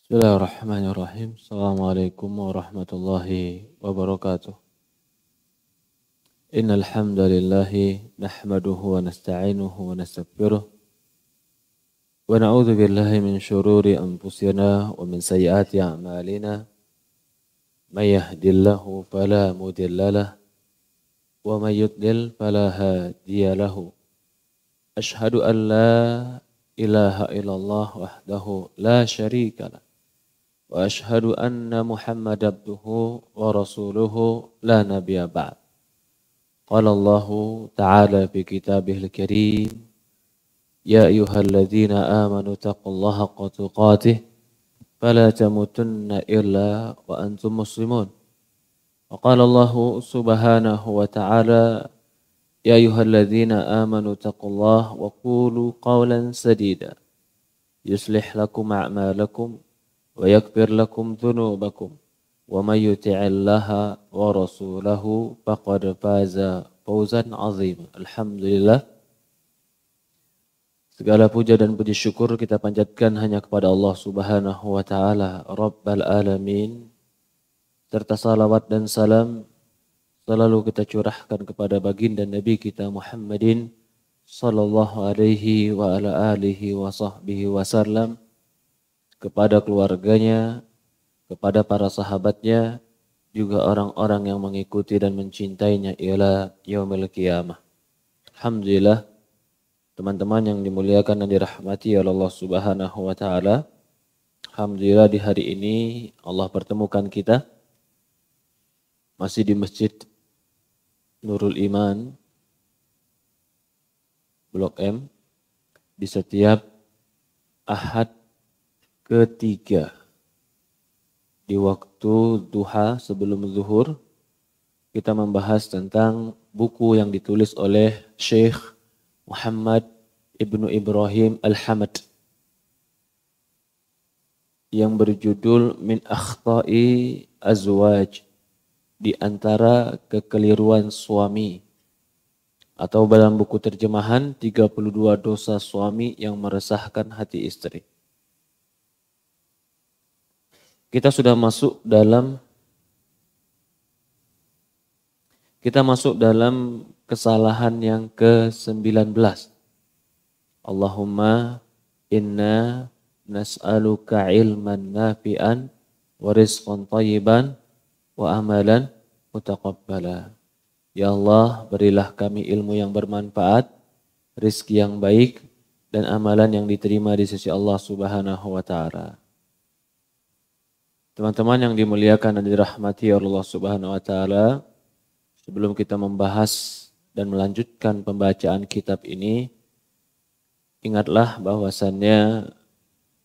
Bismillahirrahmanirrahim. Assalamualaikum warahmatullahi wabarakatuh. Innal hamdalillahi nahmaduhu wa nasta'inuhu wa nastaghfiruh wa na'udzu billahi min shururi anfusina wa min sayyiati a'malina. May yahdihillahu fala mudilla lahu wa may yudlil fala hadiya lahu. Ashhadu an la ilaha illallah wahdahu la syarika lah. وأشهد أن محمد عبده ورسوله لا نبي بعد. قال الله تعالى في كتابه الكريم يا أيها الذين آمنوا اتقوا الله حق تقاته فلا تموتن إلا وأنتم مسلمون. وقال الله سبحانه وتعالى يا أيها الذين آمنوا اتقوا الله وقولوا قولا سديدا يصلح لكم أعمالكم ويغفر لكم ذنوبكم ومن يطع الله ورسوله فقد فاز فوزا عظيما. Alhamdulillah, segala puja dan puji syukur kita panjatkan hanya kepada Allah Subhanahu wa taala Rabbal alamin, serta salawat dan salam selalu kita curahkan kepada baginda Nabi kita Muhammadin sallallahu alaihi wa ala alihi wa sahbihi wasallam, kepada keluarganya, kepada para sahabatnya, juga orang-orang yang mengikuti dan mencintainya ila yaumil qiyamah. Alhamdulillah, teman-teman yang dimuliakan dan dirahmati oleh Allah Subhanahu wa taala. Alhamdulillah, di hari ini Allah pertemukan kita masih di Masjid Nurul Iman Blok M di setiap Ahad ketiga di waktu duha sebelum zuhur. Kita membahas tentang buku yang ditulis oleh Syekh Muhammad Ibnu Ibrahim Al-Hamad yang berjudul Min Akhta'i Azwaj, di antara kekeliruan suami, atau dalam buku terjemahan 32 dosa suami yang meresahkan hati istri. Kita sudah masuk dalam kesalahan yang ke-19. Allahumma inna nas'aluka ilman nafi'an wa rizqan thayyiban wa amalan mutaqabbala. Ya Allah, berilah kami ilmu yang bermanfaat, rizki yang baik, dan amalan yang diterima di sisi Allah Subhanahu wa taala. Teman-teman yang dimuliakan dan dirahmati Allah Subhanahu wa taala, sebelum kita membahas dan melanjutkan pembacaan kitab ini, ingatlah bahwasannya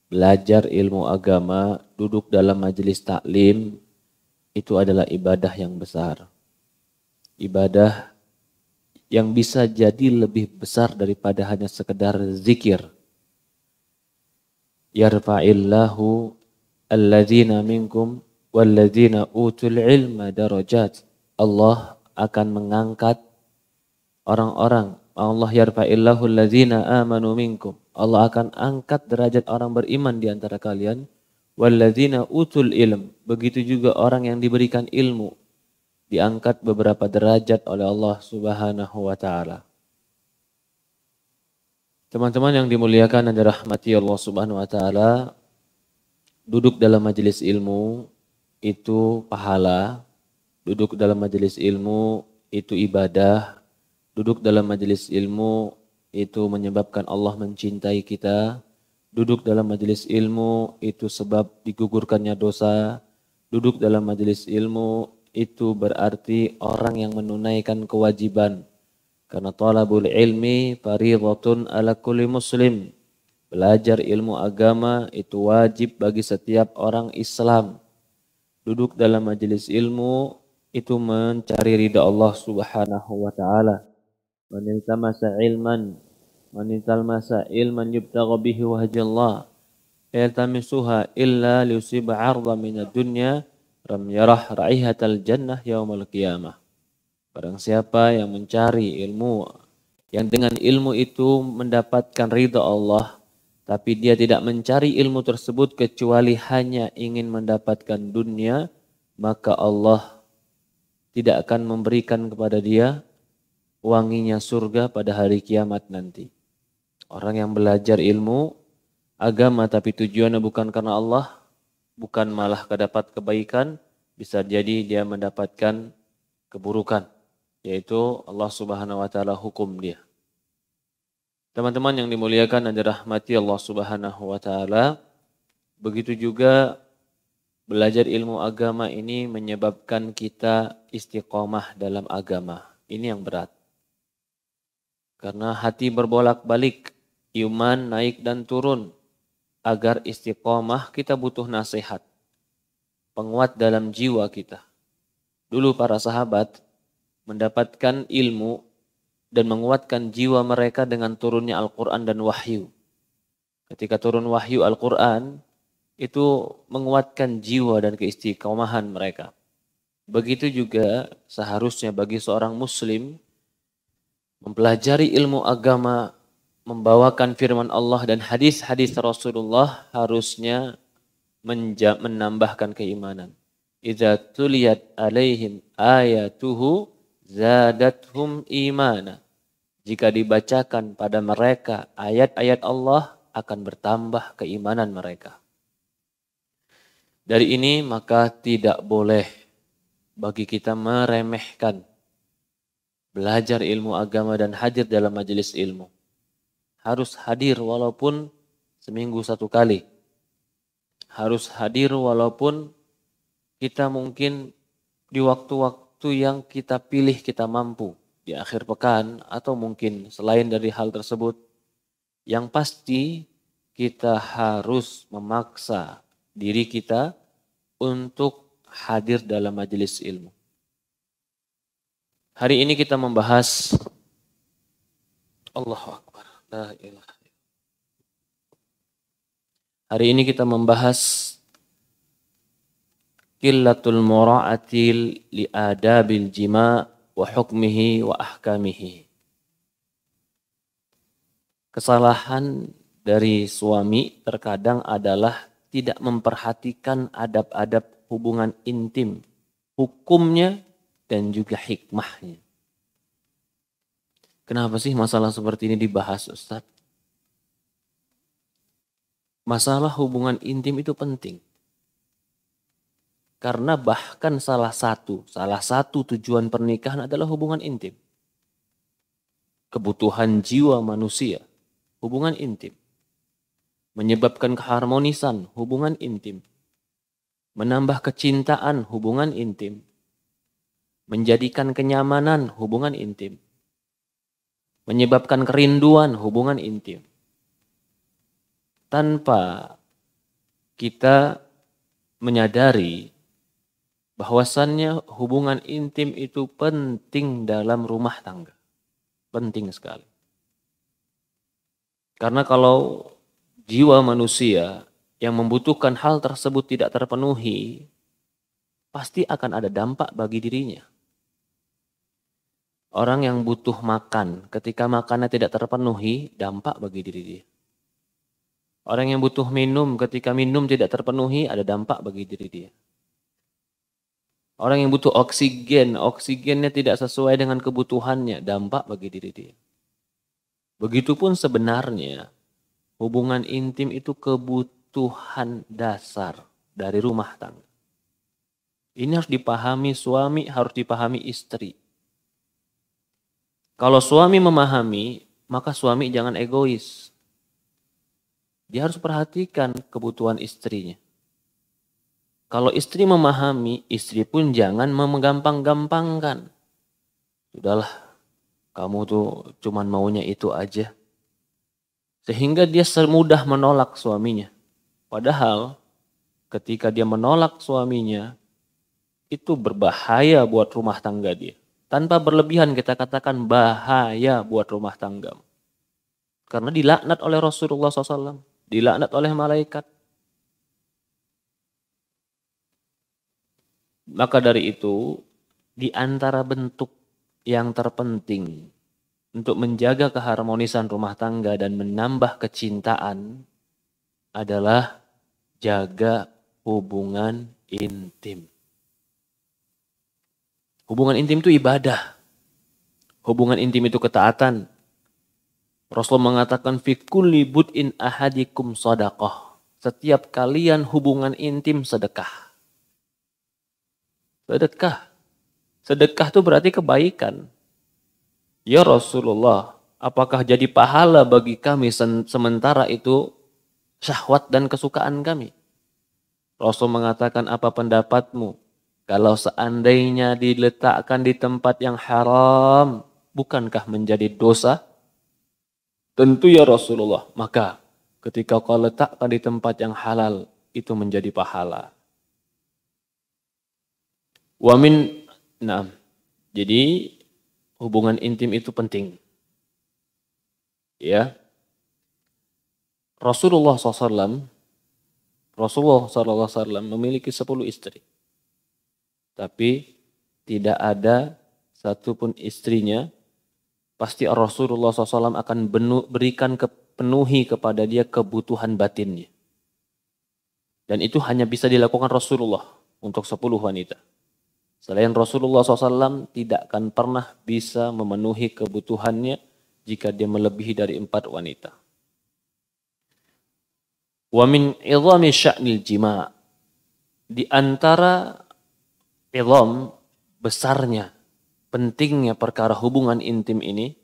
belajar ilmu agama, duduk dalam majelis taklim, itu adalah ibadah yang besar. Ibadah yang bisa jadi lebih besar daripada hanya sekedar zikir. Yarfa'illahu alladzina minkum walladzina utul ilma darajat. Allah akan mengangkat orang-orang. Allah yarfa'illahu alladzina amanu minkum. Allah akan angkat derajat orang beriman di antara kalian. Walladzina utul ilm. Begitu juga orang yang diberikan ilmu, diangkat beberapa derajat oleh Allah Subhanahu wa taala. Teman-teman yang dimuliakan dan dirahmati Allah Subhanahu wa taala, duduk dalam majelis ilmu itu pahala, duduk dalam majelis ilmu itu ibadah, duduk dalam majelis ilmu itu menyebabkan Allah mencintai kita, duduk dalam majelis ilmu itu sebab digugurkannya dosa, duduk dalam majelis ilmu itu berarti orang yang menunaikan kewajiban. Karena talabul ilmi fardhatun ala kulli muslim. Belajar ilmu agama itu wajib bagi setiap orang Islam. Duduk dalam majelis ilmu itu mencari ridha Allah Subhanahu wa taala. Man iltamasa ilman yubtagha bihi wajhallah. Yaltamisuha illa liusiba 'arda minad dunya ram yarah raihatal jannah yaumal qiyamah. Barang siapa yang mencari ilmu yang dengan ilmu itu mendapatkan ridha Allah, tapi dia tidak mencari ilmu tersebut kecuali hanya ingin mendapatkan dunia, maka Allah tidak akan memberikan kepada dia wanginya surga pada hari kiamat nanti. Orang yang belajar ilmu agama tapi tujuannya bukan karena Allah, bukan malah kedapat kebaikan, bisa jadi dia mendapatkan keburukan, yaitu Allah Subhanahu wa taala hukum dia. Teman-teman yang dimuliakan dan dirahmati Allah Subhanahu wa taala, begitu juga belajar ilmu agama ini menyebabkan kita istiqomah dalam agama. Ini yang berat. Karena hati berbolak-balik, iman naik dan turun. Agar istiqomah kita butuh nasihat, penguat dalam jiwa kita. Dulu para sahabat mendapatkan ilmu dan menguatkan jiwa mereka dengan turunnya Al-Quran dan wahyu. Ketika turun wahyu Al-Quran, itu menguatkan jiwa dan keistiqomahan mereka. Begitu juga seharusnya bagi seorang muslim mempelajari ilmu agama, membawakan firman Allah dan hadis-hadis Rasulullah harusnya menambahkan keimanan. Idza tuliyat alaihim ayatuhu zadathum imana. Jika dibacakan pada mereka ayat-ayat Allah akan bertambah keimanan mereka. Dari ini maka tidak boleh bagi kita meremehkan belajar ilmu agama dan hadir dalam majelis ilmu. Harus hadir walaupun seminggu satu kali. Harus hadir walaupun kita mungkin di waktu-waktu yang kita pilih kita mampu. Di akhir pekan atau mungkin selain dari hal tersebut. Yang pasti kita harus memaksa diri kita untuk hadir dalam majelis ilmu. Hari ini kita membahas Allahu Akbar. La ilaha. Hari ini kita membahas qillatul mura'ati li adabil jima' wa hukmihi wa ahkamihi. Kesalahan dari suami terkadang adalah tidak memperhatikan adab-adab hubungan intim, hukumnya dan juga hikmahnya. Kenapa sih masalah seperti ini dibahas, Ustaz? Masalah hubungan intim itu penting. Karena bahkan salah satu tujuan pernikahan adalah hubungan intim. Kebutuhan jiwa manusia, hubungan intim. Menyebabkan keharmonisan, hubungan intim. Menambah kecintaan, hubungan intim. Menjadikan kenyamanan, hubungan intim. Menyebabkan kerinduan, hubungan intim. Tanpa kita menyadari bahwasannya hubungan intim itu penting dalam rumah tangga. Penting sekali. Karena kalau jiwa manusia yang membutuhkan hal tersebut tidak terpenuhi, pasti akan ada dampak bagi dirinya. Orang yang butuh makan, ketika makannya tidak terpenuhi, dampak bagi diri dia. Orang yang butuh minum, ketika minum tidak terpenuhi, ada dampak bagi diri dia. Orang yang butuh oksigen, oksigennya tidak sesuai dengan kebutuhannya, dampak bagi diri dia. Begitupun sebenarnya, hubungan intim itu kebutuhan dasar dari rumah tangga. Ini harus dipahami suami, harus dipahami istri. Kalau suami memahami, maka suami jangan egois. Dia harus perhatikan kebutuhan istrinya. Kalau istri memahami, istri pun jangan menggampang-gampangkan. Sudahlah, kamu tuh cuman maunya itu aja. Sehingga dia semudah menolak suaminya. Padahal ketika dia menolak suaminya, itu berbahaya buat rumah tangga dia. Tanpa berlebihan kita katakan bahaya buat rumah tangga. Karena dilaknat oleh Rasulullah SAW. Dilaknat oleh malaikat. Maka dari itu, di antara bentuk yang terpenting untuk menjaga keharmonisan rumah tangga dan menambah kecintaan adalah jaga hubungan intim. Hubungan intim itu ibadah. Hubungan intim itu ketaatan. Rasul mengatakan fi kulli bud'in ahadikum shadaqah. Setiap kalian hubungan intim sedekah. Sedekah. Sedekah itu berarti kebaikan. Ya Rasulullah, apakah jadi pahala bagi kami sementara itu syahwat dan kesukaan kami? Rasul mengatakan, apa pendapatmu? Kalau seandainya diletakkan di tempat yang haram, bukankah menjadi dosa? Tentu ya Rasulullah. Maka ketika kau letakkan di tempat yang halal, itu menjadi pahala. Nah, jadi hubungan intim itu penting. Ya. Rasulullah SAW memiliki 10 istri. Tapi tidak ada satupun istrinya, pasti Rasulullah SAW akan penuhi kepada dia kebutuhan batinnya. Dan itu hanya bisa dilakukan Rasulullah untuk 10 wanita. Selain Rasulullah SAW tidak akan pernah bisa memenuhi kebutuhannya jika dia melebihi dari 4 wanita. Wa min idhami sya'nil jima'. Di antara idham besarnya, pentingnya perkara hubungan intim ini,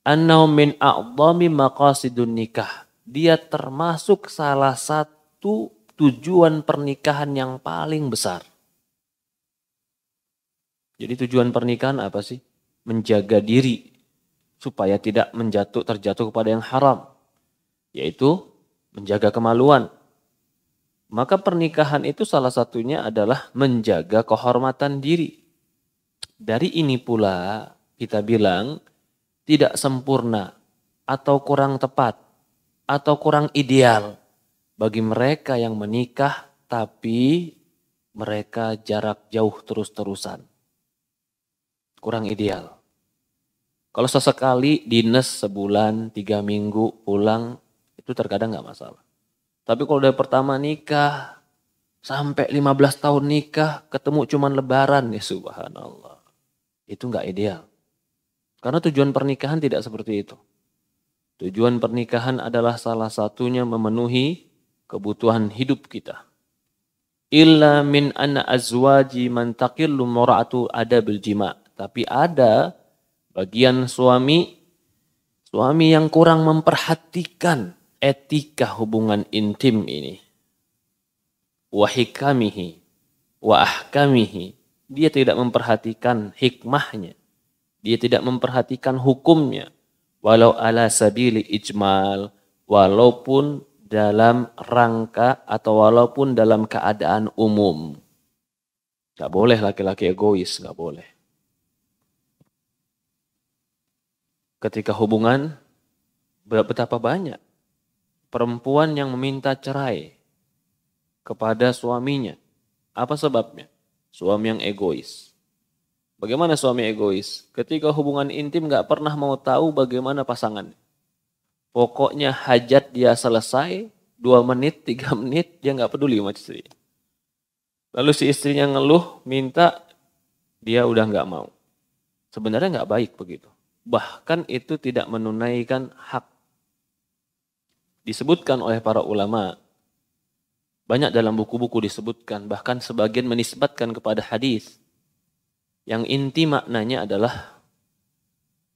annahu min a'dhami maqasidun nikah. Dia termasuk salah satu tujuan pernikahan yang paling besar. Jadi tujuan pernikahan apa sih? Menjaga diri supaya tidak terjatuh kepada yang haram, yaitu menjaga kemaluan. Maka pernikahan itu salah satunya adalah menjaga kehormatan diri. Dari ini pula kita bilang tidak sempurna atau kurang tepat atau kurang ideal bagi mereka yang menikah tapi mereka jarak jauh terus-terusan. Kurang ideal. Kalau sesekali dinas sebulan, 3 minggu pulang, itu terkadang gak masalah. Tapi kalau dari pertama nikah, sampai 15 tahun nikah, ketemu cuman lebaran, ya subhanallah. Itu gak ideal. Karena tujuan pernikahan tidak seperti itu. Tujuan pernikahan adalah salah satunya memenuhi kebutuhan hidup kita. Illa min anna azwaji man taqillu mura'atu adabil jima'. Tapi ada bagian suami yang kurang memperhatikan etika hubungan intim ini. Wa hikamihi wa ahkamihi. Dia tidak memperhatikan hikmahnya. Dia tidak memperhatikan hukumnya. Walau ala sabili ijmal. Walaupun dalam rangka atau walaupun dalam keadaan umum. Gak boleh laki-laki egois, gak boleh. Ketika hubungan, betapa banyak perempuan yang meminta cerai kepada suaminya. Apa sebabnya? Suami yang egois. Bagaimana suami egois? Ketika hubungan intim gak pernah mau tahu bagaimana pasangannya. Pokoknya hajat dia selesai, 2 menit, 3 menit, dia gak peduli sama istri. Lalu si istrinya ngeluh, minta, dia udah gak mau. Sebenarnya gak baik begitu. Bahkan itu tidak menunaikan hak. Disebutkan oleh para ulama, banyak dalam buku-buku disebutkan, bahkan sebagian menisbatkan kepada hadis. Yang inti maknanya adalah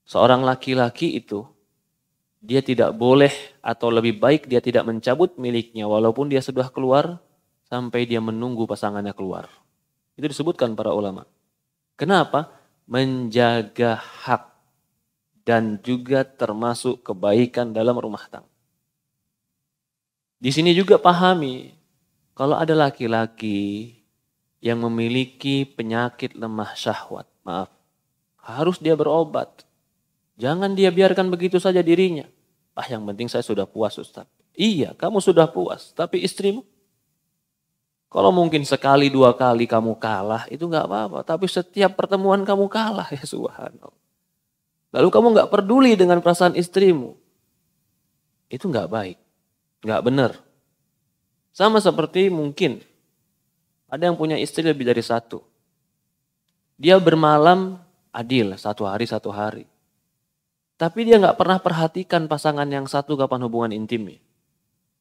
seorang laki-laki itu, dia tidak boleh atau lebih baik dia tidak mencabut miliknya walaupun dia sudah keluar sampai dia menunggu pasangannya keluar. Itu disebutkan para ulama. Kenapa? Menjaga hak. Dan juga termasuk kebaikan dalam rumah tangga. Di sini juga pahami, kalau ada laki-laki yang memiliki penyakit lemah syahwat, harus dia berobat. Jangan dia biarkan begitu saja dirinya. Yang penting saya sudah puas Ustaz. Iya, kamu sudah puas, tapi istrimu? Kalau mungkin sekali 2 kali kamu kalah, itu gak apa-apa. Tapi setiap pertemuan kamu kalah, ya subhanallah. Lalu kamu gak peduli dengan perasaan istrimu. Itu gak baik. Nggak benar. Sama seperti mungkin ada yang punya istri lebih dari satu. Dia bermalam adil, satu hari. Tapi dia nggak pernah perhatikan pasangan yang satu kapan hubungan intimnya.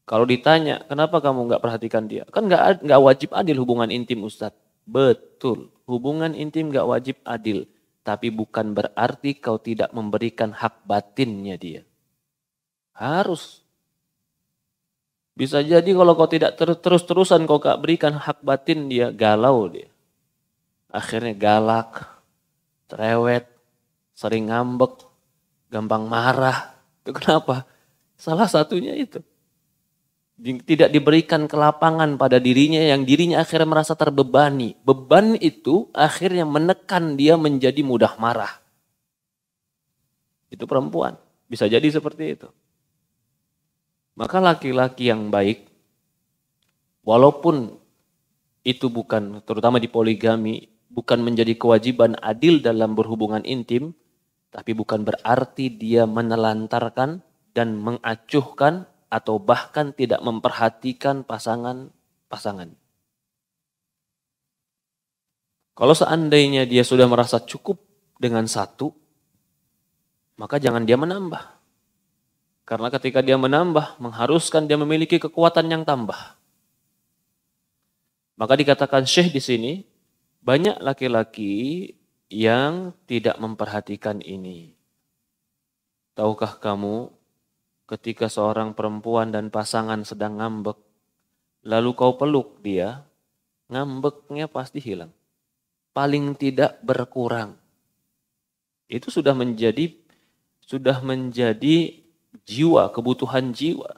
Kalau ditanya, kenapa kamu nggak perhatikan dia? Kan nggak wajib adil hubungan intim, Ustadz. Betul, hubungan intim nggak wajib adil. Tapi bukan berarti kau tidak memberikan hak batinnya dia. Harus. Bisa jadi kalau kau tidak terus-terusan kau gak berikan hak batin dia, galau dia. Akhirnya galak, cerewet, sering ngambek, gampang marah. Itu kenapa? Salah satunya itu. Tidak diberikan kelapangan pada dirinya yang dirinya akhirnya merasa terbebani. Beban itu akhirnya menekan dia menjadi mudah marah. Itu perempuan. Bisa jadi seperti itu. Maka laki-laki yang baik, walaupun itu bukan, terutama di poligami, bukan menjadi kewajiban adil dalam berhubungan intim, tapi bukan berarti dia menelantarkan dan mengacuhkan atau bahkan tidak memperhatikan pasangan. Kalau seandainya dia sudah merasa cukup dengan satu, maka jangan dia menambah. Karena ketika dia menambah, mengharuskan dia memiliki kekuatan yang tambah. Maka dikatakan Syekh di sini, banyak laki-laki yang tidak memperhatikan ini. Tahukah kamu, ketika seorang perempuan dan pasangan sedang ngambek, lalu kau peluk dia, ngambeknya pasti hilang. Paling tidak berkurang. Itu sudah menjadi jiwa, kebutuhan jiwa.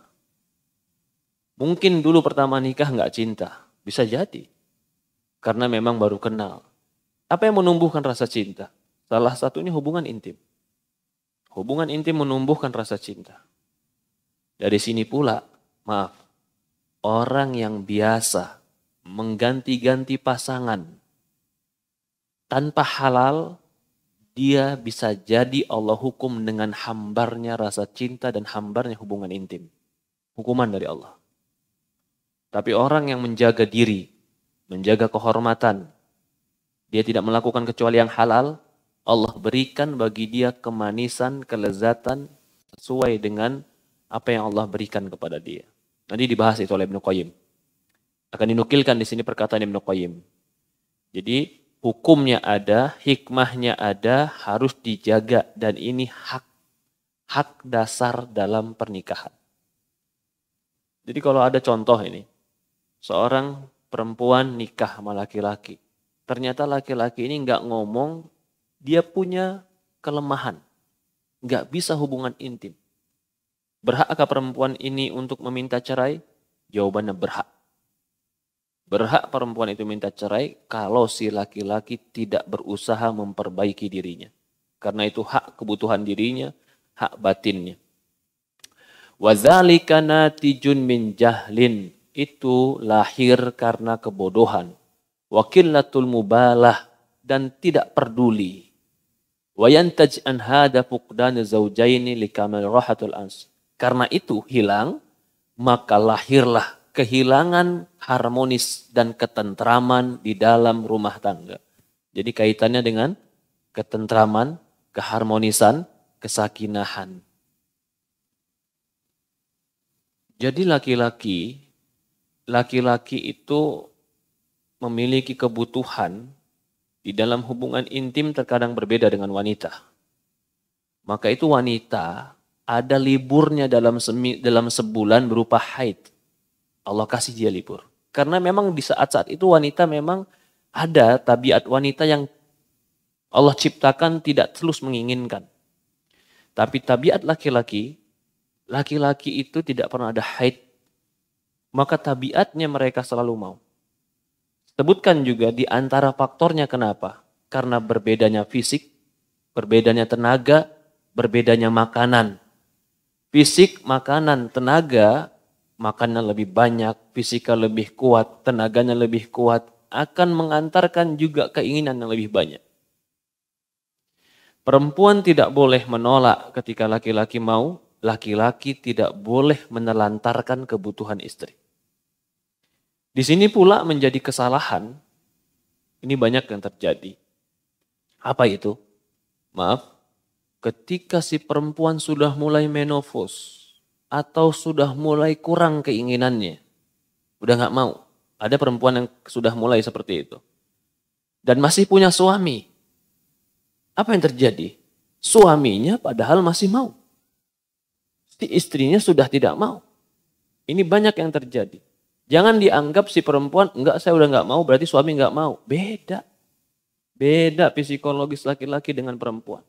Mungkin dulu pertama nikah nggak cinta, bisa jadi. Karena memang baru kenal. Apa yang menumbuhkan rasa cinta? Salah satunya hubungan intim. Hubungan intim menumbuhkan rasa cinta. Dari sini pula, orang yang biasa mengganti-ganti pasangan tanpa halal, dia bisa jadi Allah hukum dengan hambarnya rasa cinta dan hambarnya hubungan intim. Hukuman dari Allah. Tapi orang yang menjaga diri, menjaga kehormatan, dia tidak melakukan kecuali yang halal, Allah berikan bagi dia kemanisan, kelezatan sesuai dengan apa yang Allah berikan kepada dia. Nanti dibahas itu oleh Ibnu Qayyim. Akan dinukilkan di sini perkataan Ibnu Qayyim. Jadi hukumnya ada, hikmahnya ada, harus dijaga. Dan ini hak dasar dalam pernikahan. Jadi kalau ada contoh ini, seorang perempuan nikah sama laki-laki. Ternyata laki-laki ini nggak ngomong, dia punya kelemahan. Nggak bisa hubungan intim. Berhakkah perempuan ini untuk meminta cerai? Jawabannya berhak. Berhak perempuan itu minta cerai kalau si laki-laki tidak berusaha memperbaiki dirinya. Karena itu hak kebutuhan dirinya, hak batinnya. Wadzalika natijun min jahlin, itu lahir karena kebodohan. Wakillatul mubalah, dan tidak peduli. Wayantaj an hada fuqdan zaujaini likamal rahatul ans. Karena itu hilang, maka lahirlah kehilangan harmonis dan ketentraman di dalam rumah tangga. Jadi kaitannya dengan ketentraman, keharmonisan, kesakinahan. Jadi laki-laki itu memiliki kebutuhan di dalam hubungan intim terkadang berbeda dengan wanita. Maka itu wanita ada liburnya dalam sebulan berupa haid. Allah kasih dia libur. Karena memang di saat-saat itu wanita memang ada tabiat wanita yang Allah ciptakan tidak terus menginginkan. Tapi tabiat laki-laki itu tidak pernah ada haid. Maka tabiatnya mereka selalu mau. Sebutkan juga di antara faktornya kenapa? Karena berbedanya fisik, berbedanya tenaga, berbedanya makanan. Fisik, makanan, tenaga, makannya lebih banyak, fisikal lebih kuat, tenaganya lebih kuat, akan mengantarkan juga keinginan yang lebih banyak. Perempuan tidak boleh menolak ketika laki-laki mau, laki-laki tidak boleh menelantarkan kebutuhan istri. Di sini pula menjadi kesalahan, ini banyak yang terjadi. Apa itu? Maaf, ketika si perempuan sudah mulai menopause atau sudah mulai kurang keinginannya, udah gak mau. Ada perempuan yang sudah mulai seperti itu. Dan masih punya suami. Apa yang terjadi? Suaminya padahal masih mau. Si istrinya sudah tidak mau. Ini banyak yang terjadi. Jangan dianggap si perempuan, enggak saya udah enggak mau berarti suami enggak mau. Beda. Beda psikologis laki-laki dengan perempuan.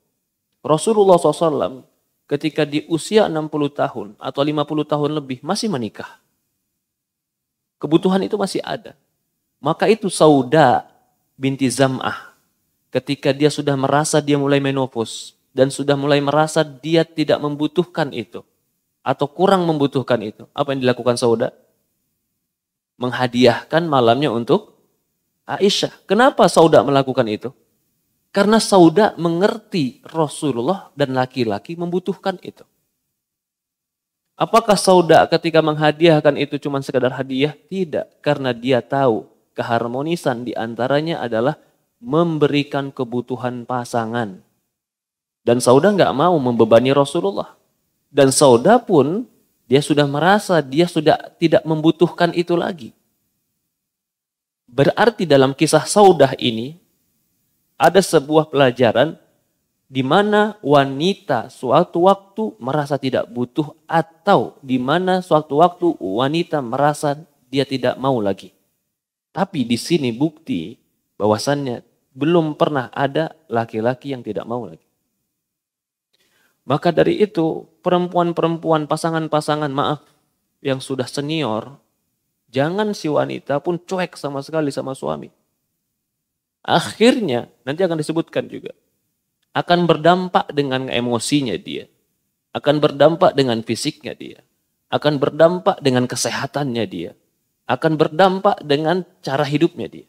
Rasulullah SAW ketika di usia 60 tahun atau 50 tahun lebih masih menikah. Kebutuhan itu masih ada. Maka itu Sauda binti Zam'ah. Ketika dia sudah merasa dia mulai menopause. Dan sudah mulai merasa dia tidak membutuhkan itu. Atau kurang membutuhkan itu. Apa yang dilakukan Sauda? Menghadiahkan malamnya untuk Aisyah. Kenapa Sauda melakukan itu? Karena Sauda mengerti Rasulullah dan laki-laki membutuhkan itu. Apakah Sauda ketika menghadiahkan itu cuma sekadar hadiah? Tidak. Karena dia tahu keharmonisan di antaranya adalah memberikan kebutuhan pasangan. Dan Sauda nggak mau membebani Rasulullah. Dan Sauda pun dia sudah merasa dia sudah tidak membutuhkan itu lagi. Berarti dalam kisah Saudah ini ada sebuah pelajaran di mana wanita suatu waktu merasa tidak butuh atau di mana suatu waktu wanita merasa dia tidak mau lagi. Tapi di sini bukti bahwasannya belum pernah ada laki-laki yang tidak mau lagi. Maka dari itu perempuan-perempuan, pasangan-pasangan yang sudah senior, jangan si wanita pun cuek sama sekali sama suami. Akhirnya, nanti akan disebutkan juga, akan berdampak dengan emosinya dia, akan berdampak dengan fisiknya dia, akan berdampak dengan kesehatannya dia, akan berdampak dengan cara hidupnya dia.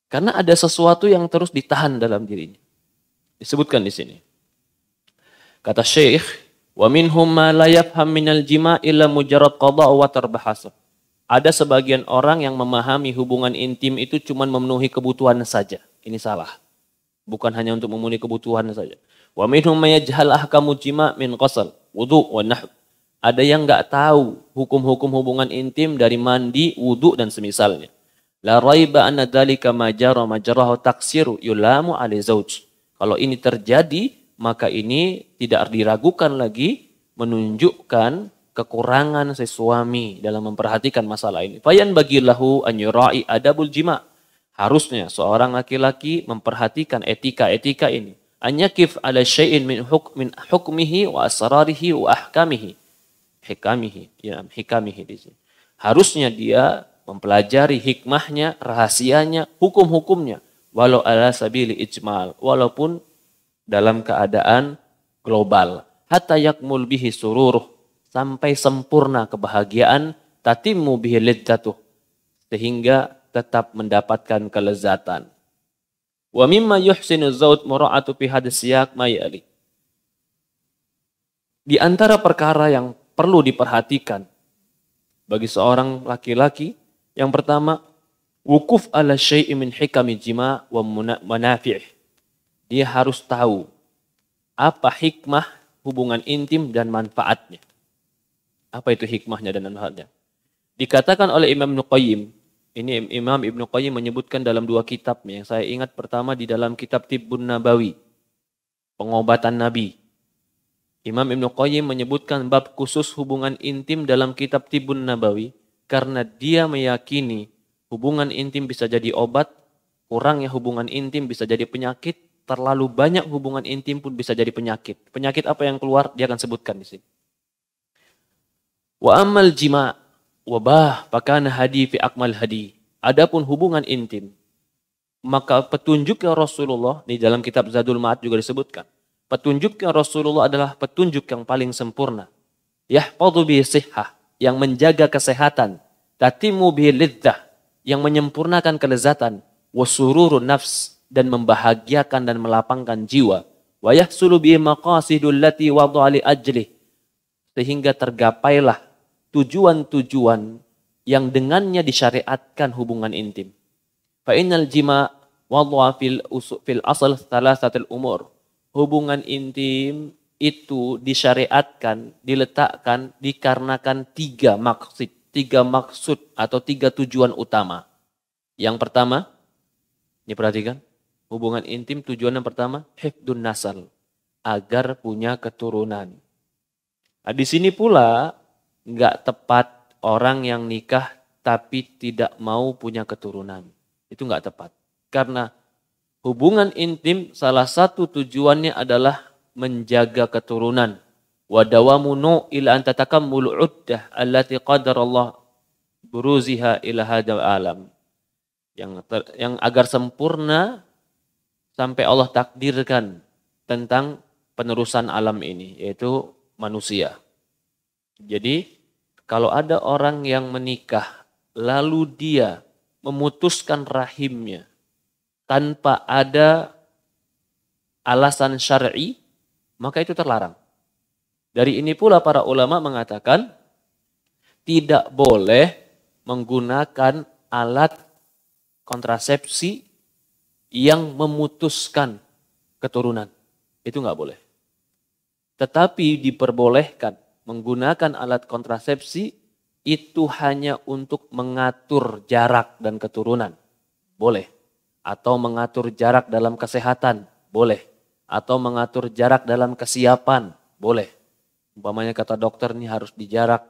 Karena ada sesuatu yang terus ditahan dalam dirinya. Disebutkan di sini. Kata Syekh, wa minhum ma la yafham minal jima' illa mujarrad qada' wa tarbahasa. Ada sebagian orang yang memahami hubungan intim itu cuma memenuhi kebutuhan saja. Ini salah. Bukan hanya untuk memenuhi kebutuhan saja. Wa minhum ma yajhal ahkamu jima' min qasal, wudu' wa nahw. Ada yang enggak tahu hukum-hukum hubungan intim dari mandi, wudu dan semisalnya. La raiba anna dzalika majara majrahu taksiru yulamu ali zauj. Kalau ini terjadi, maka ini tidak diragukan lagi menunjukkan kekurangan si suami dalam memperhatikan masalah ini. Fayan bagilahu an yura'i adabul jima'. Harusnya seorang laki-laki memperhatikan etika-etika ini. An yakif ala syai'in min hukmihi wa asrarihi wa ahkamihi. Hikamihi di sini. Harusnya dia mempelajari hikmahnya, rahasianya, hukum-hukumnya. Walau ala sabili ijmal. Walaupun dalam keadaan global. Hatta yakmul bihi sururuh. Sampai sempurna kebahagiaan. Tatimmu bihi lidzatuh. Sehingga tetap mendapatkan kelezatan. Wa mimma yuhsinu zawd mura'atu fi hadis siyak mayali. Di antara perkara yang perlu diperhatikan bagi seorang laki-laki, yang pertama, wukuf ala syai'i min hikami jima' wa manafi'ih. Dia harus tahu apa hikmah hubungan intim dan manfaatnya. Apa itu hikmahnya dan manfaatnya? Dikatakan oleh Imam Ibnu Qayyim, ini Imam Ibnu Qayyim menyebutkan dalam dua kitabnya. Yang saya ingat pertama di dalam kitab Tibbun Nabawi, pengobatan Nabi. Imam Ibnu Qayyim menyebutkan bab khusus hubungan intim dalam kitab Tibbun Nabawi karena dia meyakini hubungan intim bisa jadi obat, kurangnya hubungan intim bisa jadi penyakit, terlalu banyak hubungan intim pun bisa jadi penyakit. Penyakit apa yang keluar dia akan sebutkan di sini. Wa amal jima' wabah pakana hadi fi akmal hadi. Adapun hubungan intim, maka petunjuknya Rasulullah di dalam kitab Zadul Ma'ad juga disebutkan. Petunjuknya Rasulullah adalah petunjuk yang paling sempurna. Yahfadhu bihi sihhah, yang menjaga kesehatan. Tatimu bihi lidzah, yang menyempurnakan kelezatan. Wasururun nafs, dan membahagiakan dan melapangkan jiwa. Wa yahsulu bihi maqasidul lati wad'a li ajlih, sehingga tergapailah tujuan-tujuan yang dengannya disyariatkan hubungan intim. Fa innal jima' wad'a fil asal thalathatil umur. Hubungan intim itu disyariatkan, diletakkan dikarenakan tiga maksud atau tiga tujuan utama. Yang pertama, ini perhatikan, hubungan intim tujuan yang pertama, hifdun nasal, agar punya keturunan. Nah, di sini pula nggak tepat orang yang nikah tapi tidak mau punya keturunan. Itu nggak tepat. Karena hubungan intim salah satu tujuannya adalah menjaga keturunan. Wa dawamu ila an tatakammul uddah allati qadarallah buruziha ila hadzal alam. Yang agar sempurna sampai Allah takdirkan tentang penerusan alam ini, yaitu manusia. Jadi kalau ada orang yang menikah lalu dia memutuskan rahimnya tanpa ada alasan syar'i, maka itu terlarang. Dari ini pula para ulama mengatakan tidak boleh menggunakan alat kontrasepsi yang memutuskan keturunan. Itu nggak boleh. Tetapi diperbolehkan menggunakan alat kontrasepsi itu hanya untuk mengatur jarak dan keturunan. Boleh. Atau mengatur jarak dalam kesehatan. Boleh. Atau mengatur jarak dalam kesiapan. Boleh. Umpamanya kata dokter ini harus dijarak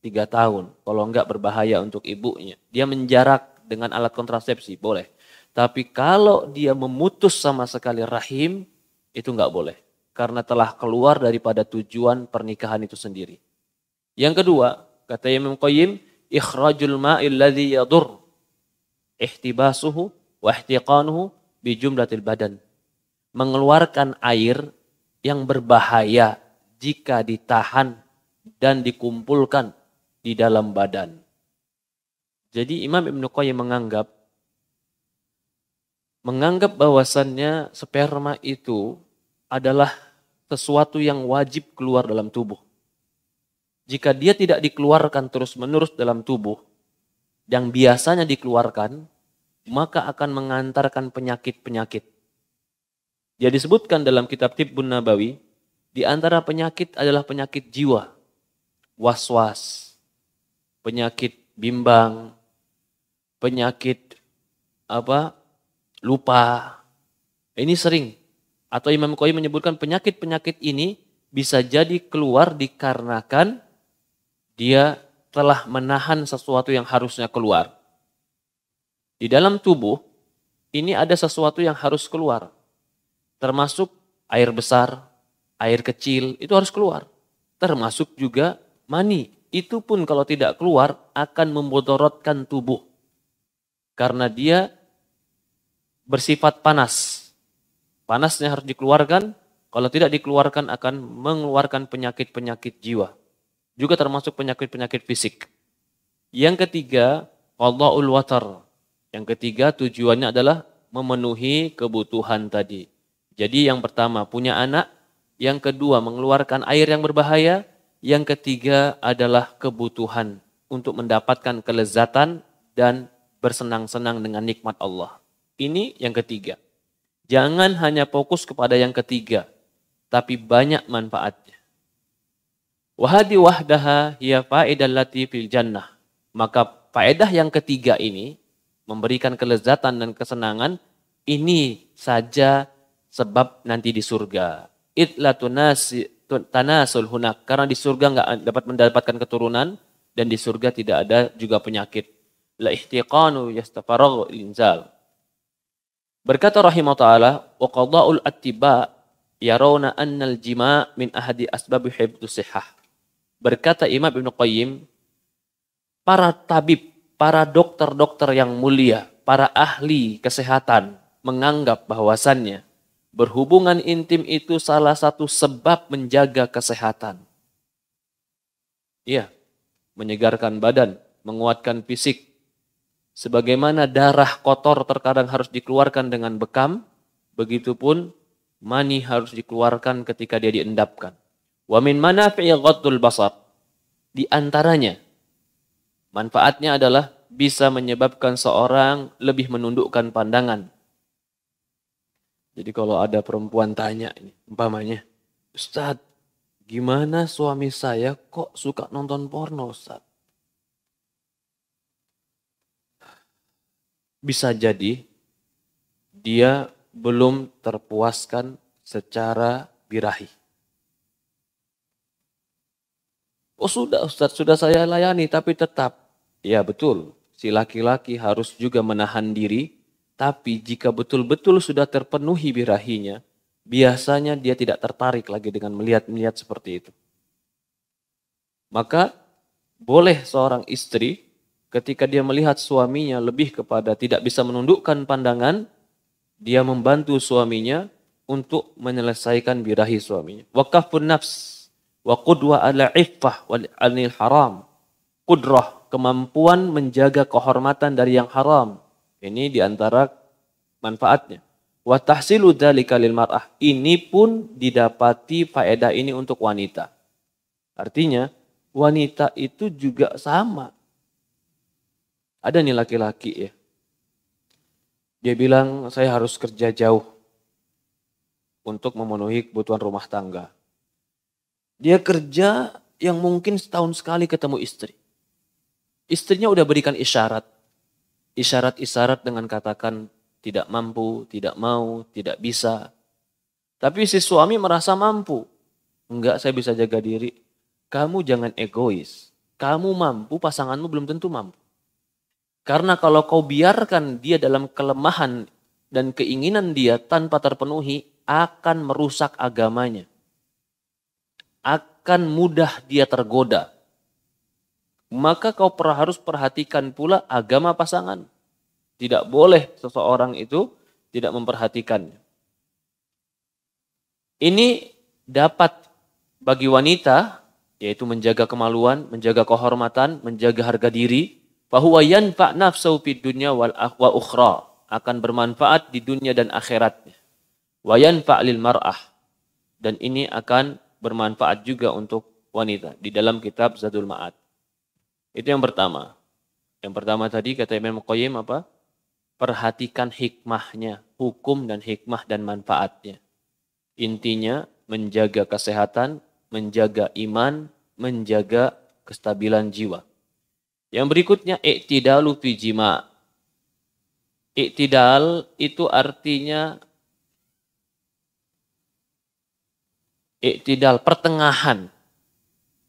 3 tahun. Kalau enggak berbahaya untuk ibunya. Dia menjarak dengan alat kontrasepsi. Boleh. Tapi kalau dia memutus sama sekali rahim, itu enggak boleh. Karena telah keluar daripada tujuan pernikahan itu sendiri. Yang kedua, kata Imam Qayyim, ikhrajul ma'il ladzi yadur ihtibasuhu wa ihtiqanuhu bi jumlatil badan. Mengeluarkan air yang berbahaya jika ditahan dan dikumpulkan di dalam badan. Jadi Imam Ibnu Qayyim menganggap bahwasannya sperma itu adalah sesuatu yang wajib keluar dalam tubuh. Jika dia tidak dikeluarkan terus-menerus dalam tubuh, yang biasanya dikeluarkan, maka akan mengantarkan penyakit-penyakit. Dia disebutkan dalam kitab Tibbun Nabawi, di antara penyakit adalah penyakit jiwa, was-was, penyakit bimbang, penyakit lupa. Ini sering. Atau Imam Qayyim menyebutkan penyakit-penyakit ini bisa jadi keluar dikarenakan dia telah menahan sesuatu yang harusnya keluar. Di dalam tubuh, ini ada sesuatu yang harus keluar. Termasuk air besar, air kecil, itu harus keluar. Termasuk juga mani. Itu pun kalau tidak keluar akan memudorotkan tubuh. Karena dia bersifat panas. Panasnya harus dikeluarkan, kalau tidak dikeluarkan akan mengeluarkan penyakit-penyakit jiwa. Juga termasuk penyakit-penyakit fisik. Yang ketiga, qadha'ul watar. Yang ketiga tujuannya adalah memenuhi kebutuhan tadi. Jadi yang pertama punya anak, yang kedua mengeluarkan air yang berbahaya, yang ketiga adalah kebutuhan untuk mendapatkan kelezatan dan bersenang-senang dengan nikmat Allah. Ini yang ketiga. Jangan hanya fokus kepada yang ketiga, tapi banyak manfaatnya. Wahadi wahdaha hiya faedah lati fil jannah. Maka faedah yang ketiga ini, memberikan kelezatan dan kesenangan, ini saja sebab nanti di surga. Itla tanasul hunak. Karena di surga nggak dapat mendapatkan keturunan, dan di surga tidak ada juga penyakit. La ihtiqanu yastafaraghu inzal. Berkata rahimahullah ta'ala, wa qada'ul attiba yarawna annal jima' min ahadi asbabi hifdzus sihah. Berkata Imam Ibnu Qayyim, para tabib, para dokter-dokter yang mulia, para ahli kesehatan menganggap bahwasannya berhubungan intim itu salah satu sebab menjaga kesehatan. Iya, menyegarkan badan, menguatkan fisik. Sebagaimana darah kotor terkadang harus dikeluarkan dengan bekam, begitupun mani harus dikeluarkan ketika dia diendapkan. Wa min manafi'i ghaddul basar. Di antaranya manfaatnya adalah bisa menyebabkan seorang lebih menundukkan pandangan. Jadi kalau ada perempuan tanya ini, umpamanya, Ustadz, gimana suami saya kok suka nonton porno, Ustadz? Bisa jadi dia belum terpuaskan secara birahi. Oh sudah Ustadz, sudah saya layani, tapi tetap. Ya betul, si laki-laki harus juga menahan diri, tapi jika betul-betul sudah terpenuhi birahinya, biasanya dia tidak tertarik lagi dengan melihat-melihat seperti itu. Maka boleh seorang istri ketika dia melihat suaminya lebih kepada tidak bisa menundukkan pandangan, dia membantu suaminya untuk menyelesaikan birahi suaminya. Waqafun nafs wa qudwa ala iffah wal anil haram. Kudrah, kemampuan menjaga kehormatan dari yang haram. Ini diantara manfaatnya. Wa tahsilu dzalika lil mar'ah. Ini pun didapati faedah ini untuk wanita. Artinya wanita itu juga sama. Ada nih laki-laki ya. Dia bilang saya harus kerja jauh untuk memenuhi kebutuhan rumah tangga. Dia kerja yang mungkin setahun sekali ketemu istri. Istrinya udah berikan isyarat. Isyarat-isyarat dengan katakan tidak mampu, tidak mau, tidak bisa. Tapi si suami merasa mampu. Enggak, saya bisa jaga diri. Kamu jangan egois. Kamu mampu, pasanganmu belum tentu mampu. Karena kalau kau biarkan dia dalam kelemahan dan keinginan dia tanpa terpenuhi, akan merusak agamanya. Akan mudah dia tergoda. Maka kau harus perhatikan pula agama pasangan. Tidak boleh seseorang itu tidak memperhatikannya. Ini dapat bagi wanita, yaitu menjaga kemaluan, menjaga kehormatan, menjaga harga diri. Fahuwa yanfa' nafsahu fid dunya wal ukhra. Akan bermanfaat di dunia dan akhiratnya. Wa yanfa' lil mar'ah. Dan ini akan bermanfaat juga untuk wanita. Di dalam kitab Zadul Ma'ad. Itu yang pertama. Yang pertama tadi kata Imam Qayyim apa? Perhatikan hikmahnya. Hukum dan hikmah dan manfaatnya. Intinya menjaga kesehatan, menjaga iman, menjaga kestabilan jiwa. Yang berikutnya, i'tidalu fi jima'. I'tidal itu artinya i'tidal, pertengahan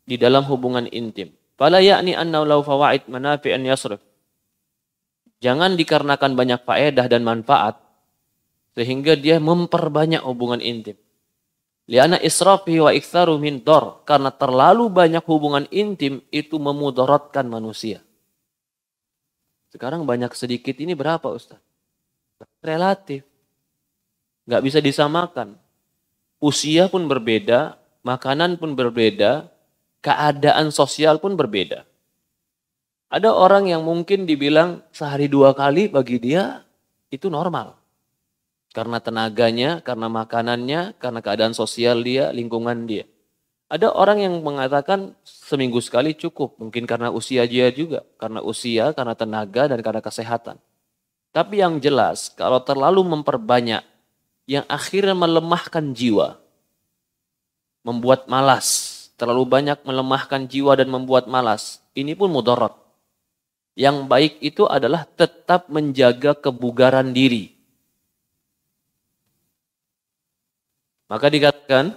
di dalam hubungan intim. Fala ya'ni annahu law fawaid manafi'an yasrif. Jangan dikarenakan banyak faedah dan manfaat sehingga dia memperbanyak hubungan intim. Liana israfi wa iktsaru min dar, karena terlalu banyak hubungan intim itu memudaratkan manusia. Sekarang banyak sedikit ini berapa Ustaz? Relatif. Nggak bisa disamakan. Usia pun berbeda, makanan pun berbeda, keadaan sosial pun berbeda. Ada orang yang mungkin dibilang sehari 2 kali bagi dia itu normal. Karena tenaganya, karena makanannya, karena keadaan sosial dia, lingkungan dia. Ada orang yang mengatakan seminggu sekali cukup. Mungkin karena usia dia juga. Karena usia, karena tenaga, dan karena kesehatan. Tapi yang jelas, kalau terlalu memperbanyak, yang akhirnya melemahkan jiwa. Membuat malas. Terlalu banyak melemahkan jiwa dan membuat malas. Ini pun mudarat. Yang baik itu adalah tetap menjaga kebugaran diri. Maka dikatakan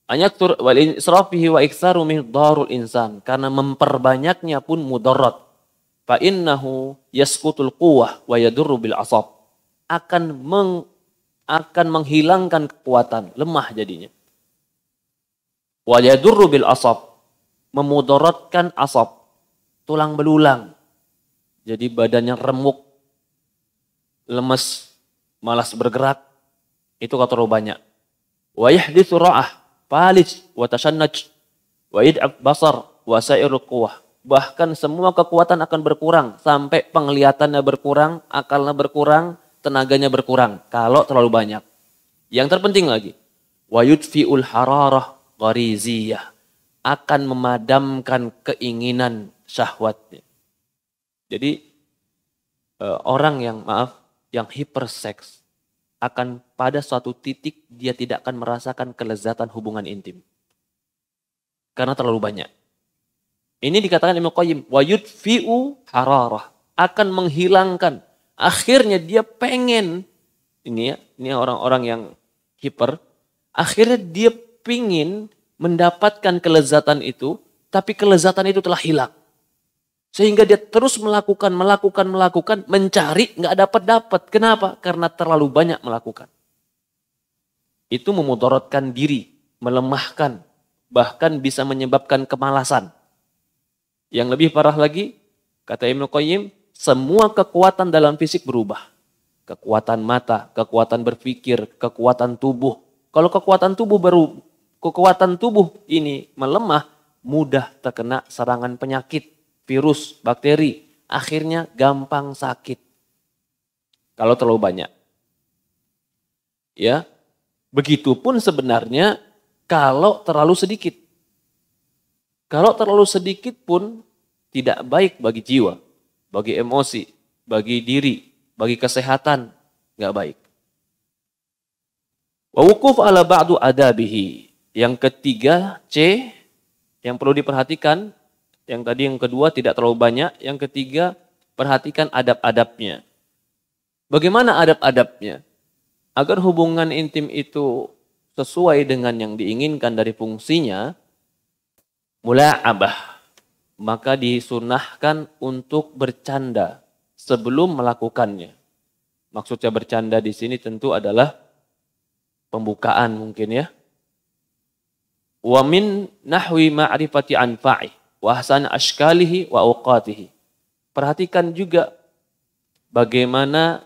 anyaktur wal israfihi wa iktsaru min darul insan, karena memperbanyaknya pun mudarat. Fa innahu yasqutul quwwah wa yadurru bil asab. Akan menghilangkan kekuatan, lemah jadinya. Wa yadurru bil asab, memudaratkan asab, tulang belulang. Jadi badannya remuk, lemes, malas bergerak. Itu kalau terlalu banyak. Wa yahditsu ra'ah, falij wa tashannaj wa yad'ab basar wa sa'irul quwwah. Bahkan semua kekuatan akan berkurang sampai penglihatannya berkurang, akalnya berkurang, tenaganya berkurang kalau terlalu banyak. Yang terpenting lagi, wa yudfi'ul hararah ghariziyah, akan memadamkan keinginan syahwatnya. Jadi orang yang hiperseks akan pada suatu titik dia tidak akan merasakan kelezatan hubungan intim. Karena terlalu banyak. Ini dikatakan Ibnu Qayyim, wa yudfi'u hararah, akan menghilangkan. Akhirnya dia pengen, ini orang-orang yang hiper, akhirnya dia pingin mendapatkan kelezatan itu, tapi kelezatan itu telah hilang. Sehingga dia terus melakukan, mencari, nggak dapat. Kenapa? Karena terlalu banyak melakukan. Itu memudaratkan diri, melemahkan, bahkan bisa menyebabkan kemalasan. Yang lebih parah lagi, kata Ibnu Qayyim, semua kekuatan dalam fisik berubah. Kekuatan mata, kekuatan berpikir, kekuatan tubuh. Kalau kekuatan tubuh ini melemah, mudah terkena serangan penyakit, virus, bakteri, akhirnya gampang sakit. Kalau terlalu banyak. Ya, begitupun sebenarnya kalau terlalu sedikit. Kalau terlalu sedikit pun tidak baik bagi jiwa, bagi emosi, bagi diri, bagi kesehatan, nggak baik. Wa wuquf ala ba'du adabihi. Yang ketiga, C, yang perlu diperhatikan. Yang tadi yang kedua tidak terlalu banyak. Yang ketiga, perhatikan adab-adabnya. Bagaimana adab-adabnya? Agar hubungan intim itu sesuai dengan yang diinginkan dari fungsinya, mula'abah. Maka disunahkan untuk bercanda sebelum melakukannya. Maksudnya bercanda di sini tentu adalah pembukaan mungkin ya. Wa min nahwi ma'rifati anfa'i wa ahsan ashkalihi wa awqatihi. Perhatikan juga bagaimana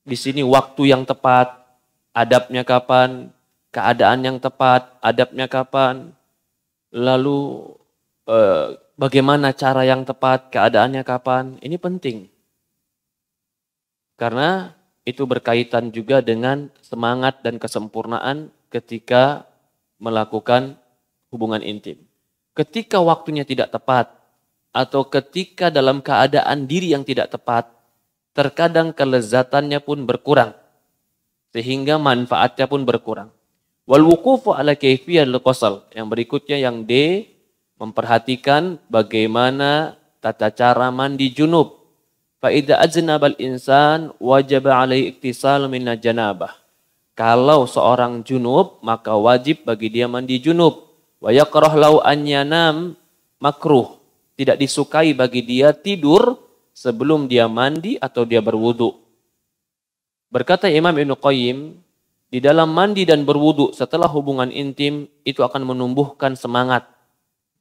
di sini waktu yang tepat, adabnya kapan, keadaan yang tepat, adabnya kapan, lalu bagaimana cara yang tepat, keadaannya kapan, ini penting. Karena itu berkaitan juga dengan semangat dan kesempurnaan ketika melakukan hubungan intim. Ketika waktunya tidak tepat, atau ketika dalam keadaan diri yang tidak tepat, terkadang kelezatannya pun berkurang. Sehingga manfaatnya pun berkurang. Wal wuqufu ala kayfiyatil qasal. Yang berikutnya yang D, memperhatikan bagaimana tata cara mandi junub. Fa idza ajnabal insan wajaba alaihi iktisal minal janabah. Kalau seorang junub, maka wajib bagi dia mandi junub. Wa yakrah lau an yanam makruh. Tidak disukai bagi dia tidur sebelum dia mandi atau dia berwudu. Berkata Imam Ibnu Qayyim, di dalam mandi dan berwudu setelah hubungan intim itu akan menumbuhkan semangat,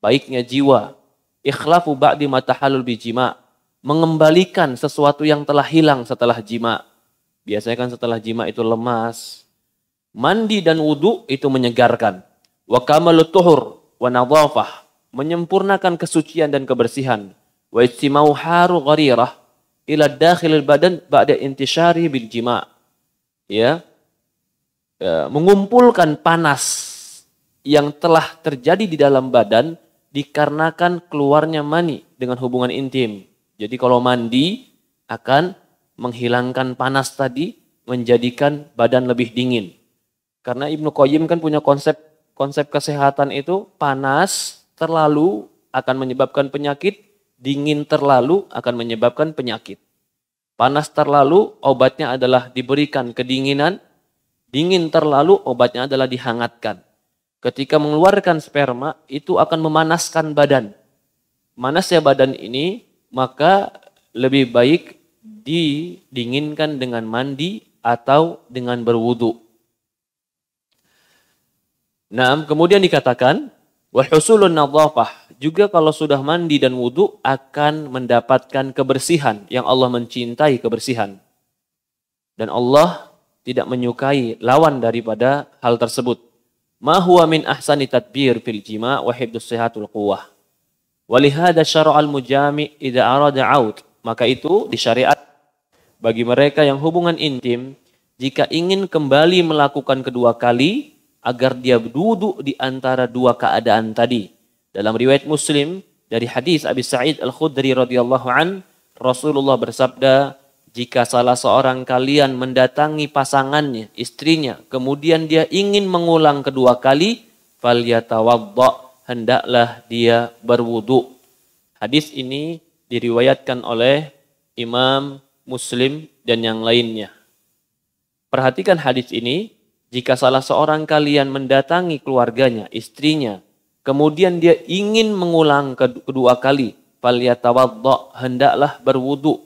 baiknya jiwa, ikhlafu ba'di ma tahallul bijima, mengembalikan sesuatu yang telah hilang setelah jima. Biasanya kan setelah jima itu lemas. Mandi dan wudu itu menyegarkan. Wa kamalut tuhur wa nadhafah, menyempurnakan kesucian dan kebersihan. Wa istimau haru gharirah ila dakhilil badan ba'da intishari bil jima. Ya. Mengumpulkan panas yang telah terjadi di dalam badan dikarenakan keluarnya mani dengan hubungan intim. Jadi kalau mandi akan menghilangkan panas tadi, menjadikan badan lebih dingin. Karena Ibnu Qayyim kan punya konsep kesehatan itu, panas terlalu akan menyebabkan penyakit, dingin terlalu akan menyebabkan penyakit. Panas terlalu obatnya adalah diberikan kedinginan, dingin terlalu obatnya adalah dihangatkan. Ketika mengeluarkan sperma itu akan memanaskan badan. Manasnya badan ini maka lebih baik didinginkan dengan mandi atau dengan berwudu. Nah, kemudian dikatakan wa husulun nadhafah, juga kalau sudah mandi dan wudu akan mendapatkan kebersihan yang Allah mencintai kebersihan. Dan Allah tidak menyukai lawan daripada hal tersebut. Ma huwa min ahsani tadbir fil jima' wa hifdzus sihatul quwwah. Walihada syara'al mujami' idza arada 'aud. Maka itu disyariat bagi mereka yang hubungan intim jika ingin kembali melakukan kedua kali, agar dia duduk di antara dua keadaan tadi. Dalam riwayat Muslim, dari hadis Abi Sa'id Al-Khudri radhiyallahu an, Rasulullah bersabda, jika salah seorang kalian mendatangi pasangannya, istrinya, kemudian dia ingin mengulang kedua kali, falyatawadda, hendaklah dia berwudu. Hadis ini diriwayatkan oleh Imam Muslim dan yang lainnya. Perhatikan hadis ini, jika salah seorang kalian mendatangi keluarganya, istrinya, kemudian dia ingin mengulang kedua kali, falyatawadda, hendaklah berwudu.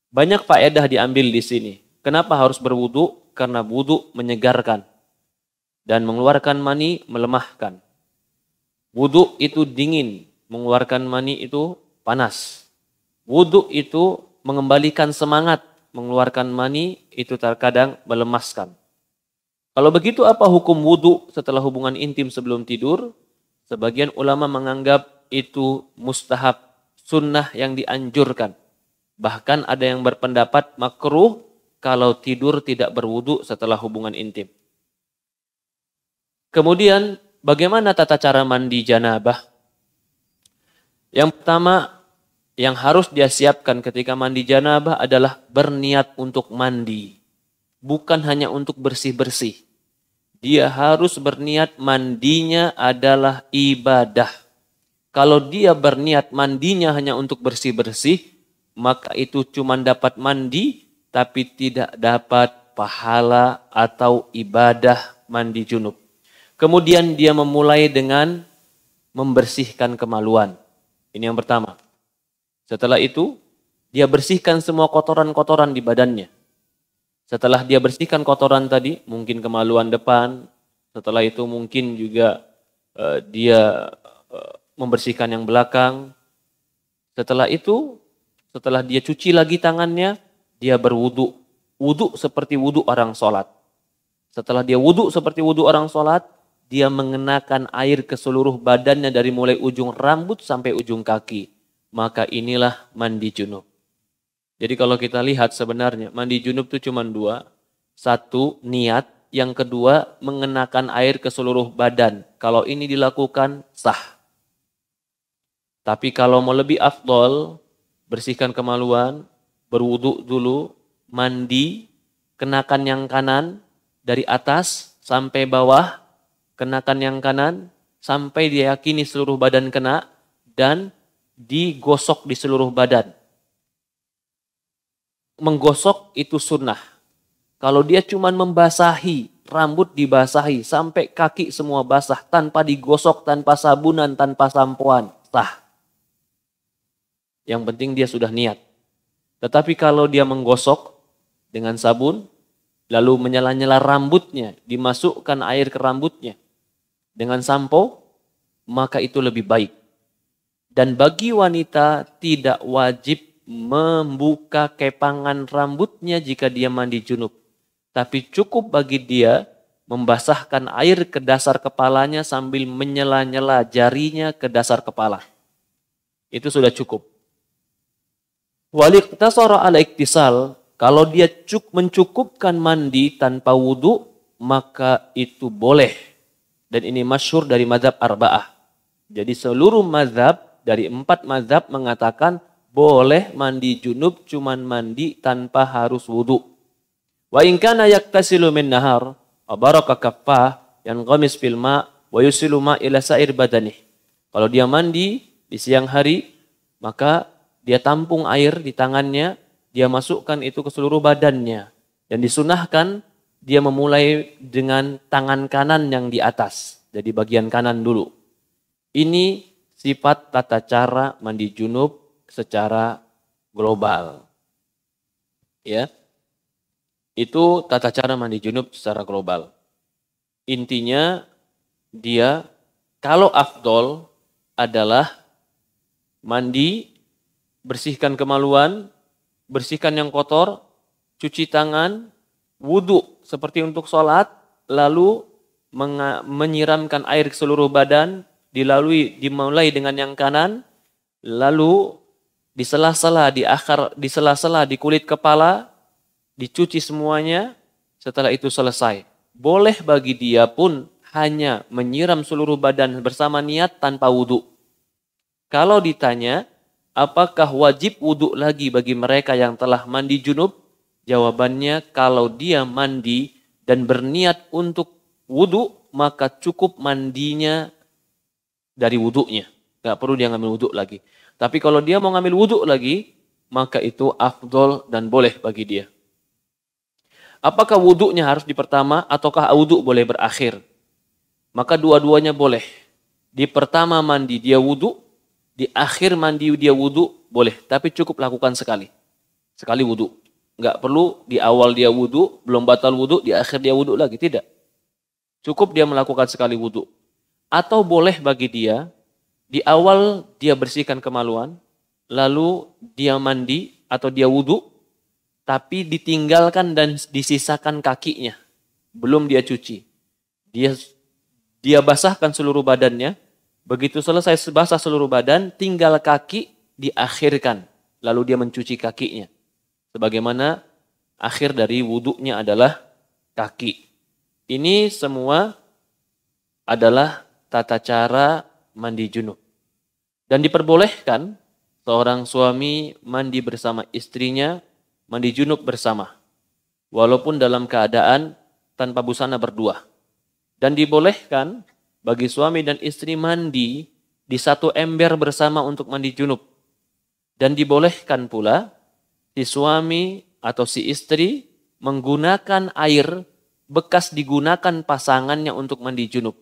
Banyak faedah diambil di sini. Kenapa harus berwudu? Karena wudu menyegarkan dan mengeluarkan mani melemahkan. Wudu itu dingin, mengeluarkan mani itu panas. Wudu itu mengembalikan semangat, mengeluarkan mani itu terkadang melemaskan. Kalau begitu apa hukum wudu setelah hubungan intim sebelum tidur? Sebagian ulama menganggap itu mustahab, sunnah yang dianjurkan. Bahkan ada yang berpendapat makruh kalau tidur tidak berwudu setelah hubungan intim. Kemudian bagaimana tata cara mandi janabah? Yang pertama yang harus dia siapkan ketika mandi janabah adalah berniat untuk mandi. Bukan hanya untuk bersih-bersih. Dia harus berniat mandinya adalah ibadah. Kalau dia berniat mandinya hanya untuk bersih-bersih, maka itu cuma dapat mandi, tapi tidak dapat pahala atau ibadah mandi junub. Kemudian dia memulai dengan membersihkan kemaluan. Ini yang pertama. Setelah itu, dia bersihkan semua kotoran-kotoran di badannya. Setelah dia bersihkan kotoran tadi, mungkin kemaluan depan, setelah itu mungkin juga dia membersihkan yang belakang. Setelah itu, setelah dia cuci lagi tangannya, dia berwudu. Wudu seperti wudu orang sholat. Setelah dia wudu seperti wudu orang sholat, dia mengenakan air ke seluruh badannya dari mulai ujung rambut sampai ujung kaki. Maka inilah mandi junub. Jadi kalau kita lihat sebenarnya mandi junub itu cuma dua. Satu, niat. Yang kedua, mengenakan air ke seluruh badan. Kalau ini dilakukan, sah. Tapi kalau mau lebih afdol, bersihkan kemaluan, berwudu dulu, mandi, kenakan yang kanan, dari atas sampai bawah, kenakan yang kanan, sampai diyakini seluruh badan kena, dan digosok di seluruh badan. Menggosok itu sunnah. Kalau dia cuma membasahi, rambut dibasahi sampai kaki semua basah tanpa digosok, tanpa sabunan, tanpa sampoan, sah. Yang penting dia sudah niat. Tetapi kalau dia menggosok dengan sabun, lalu menyela-nyela rambutnya, dimasukkan air ke rambutnya dengan sampo, maka itu lebih baik. Dan bagi wanita tidak wajib membuka kepangan rambutnya jika dia mandi junub. Tapi cukup bagi dia membasahkan air ke dasar kepalanya sambil menyela-nyela jarinya ke dasar kepala. Itu sudah cukup. Waliqtasara ala iktisal, kalau dia mencukupkan mandi tanpa wudu, maka itu boleh. Dan ini masyhur dari mazhab arba'ah. Jadi seluruh mazhab, dari 4 mazhab mengatakan boleh mandi junub cuman mandi tanpa harus wudu. Wa in kana yaktasilu min nahar, baraka kaffah yanqamis fil ma wa yusilu ma ila sa'ir badanih. Kalau dia mandi di siang hari, maka dia tampung air di tangannya, dia masukkan itu ke seluruh badannya. Dan disunahkan dia memulai dengan tangan kanan yang di atas. Jadi bagian kanan dulu. Ini sifat tata cara mandi junub secara global. Ya. Itu tata cara mandi junub secara global. Intinya dia kalau afdol adalah mandi, bersihkan kemaluan, bersihkan yang kotor, cuci tangan, wudu seperti untuk sholat, lalu menyiramkan air ke seluruh badan, dimulai dengan yang kanan, lalu di sela-sela di kulit kepala, dicuci semuanya, setelah itu selesai. Boleh bagi dia pun hanya menyiram seluruh badan bersama niat tanpa wudhu. Kalau ditanya, apakah wajib wudhu lagi bagi mereka yang telah mandi junub? Jawabannya, kalau dia mandi dan berniat untuk wudhu, maka cukup mandinya dari wudhunya. Gak perlu dia ngambil wudhu lagi. Tapi kalau dia mau ngambil wudhu lagi, maka itu afdol dan boleh bagi dia. Apakah wudhunya harus di pertama ataukah wudhu boleh berakhir? Maka dua-duanya boleh. Di pertama mandi dia wudhu, di akhir mandi dia wudhu boleh. Tapi cukup lakukan sekali. Sekali wudhu. Nggak perlu di awal dia wudhu, belum batal wudhu, di akhir dia wudhu lagi. Tidak. Cukup dia melakukan sekali wudhu. Atau boleh bagi dia, di awal dia bersihkan kemaluan, lalu dia mandi atau dia wudhu, tapi ditinggalkan dan disisakan kakinya. Belum dia cuci. Dia basahkan seluruh badannya. Begitu selesai basah seluruh badan, tinggal kaki diakhirkan. Lalu dia mencuci kakinya. Sebagaimana akhir dari wudhunya adalah kaki. Ini semua adalah tata cara mandi junub. Dan diperbolehkan seorang suami mandi bersama istrinya, mandi junub bersama. Walaupun dalam keadaan tanpa busana berdua. Dan dibolehkan bagi suami dan istri mandi di satu ember bersama untuk mandi junub. Dan dibolehkan pula si suami atau si istri menggunakan air bekas digunakan pasangannya untuk mandi junub.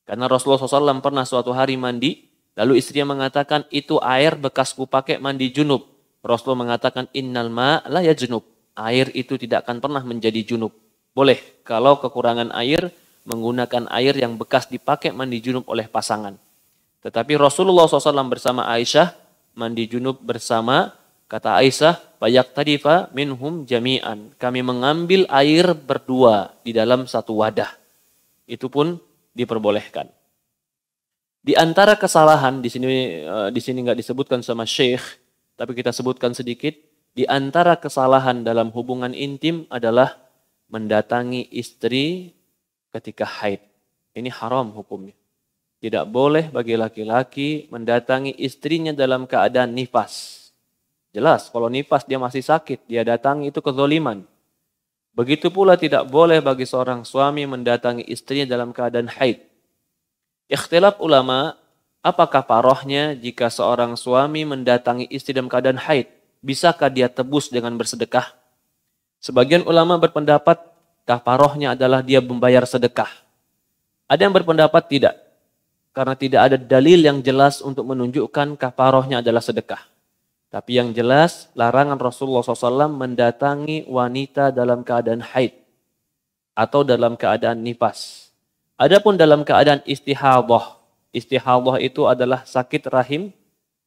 Karena Rasulullah SAW pernah suatu hari mandi, lalu istrinya mengatakan, itu air bekasku pakai mandi junub. Rasulullah mengatakan, innal ma la yajnub. Air itu tidak akan pernah menjadi junub. Boleh, kalau kekurangan air, menggunakan air yang bekas dipakai mandi junub oleh pasangan. Tetapi Rasulullah SAW bersama Aisyah, mandi junub bersama, kata Aisyah, fayaktadifa minhum jami'an. Kami mengambil air berdua di dalam satu wadah. Itu pun diperbolehkan. Di antara kesalahan di sini nggak disebutkan sama Syekh, tapi kita sebutkan sedikit. Di antara kesalahan dalam hubungan intim adalah mendatangi istri ketika haid. Ini haram hukumnya. Tidak boleh bagi laki-laki mendatangi istrinya dalam keadaan nifas. Jelas, kalau nifas dia masih sakit, dia datangi itu kezoliman. Begitu pula tidak boleh bagi seorang suami mendatangi istrinya dalam keadaan haid. Ikhtilaf ulama, apakah parohnya jika seorang suami mendatangi istri dalam keadaan haid? Bisakah dia tebus dengan bersedekah? Sebagian ulama berpendapat kafarohnya adalah dia membayar sedekah. Ada yang berpendapat tidak. Karena tidak ada dalil yang jelas untuk menunjukkan kafarohnya adalah sedekah. Tapi yang jelas larangan Rasulullah SAW mendatangi wanita dalam keadaan haid. Atau dalam keadaan nifas. Adapun dalam keadaan istihadah. Istihadah itu adalah sakit rahim.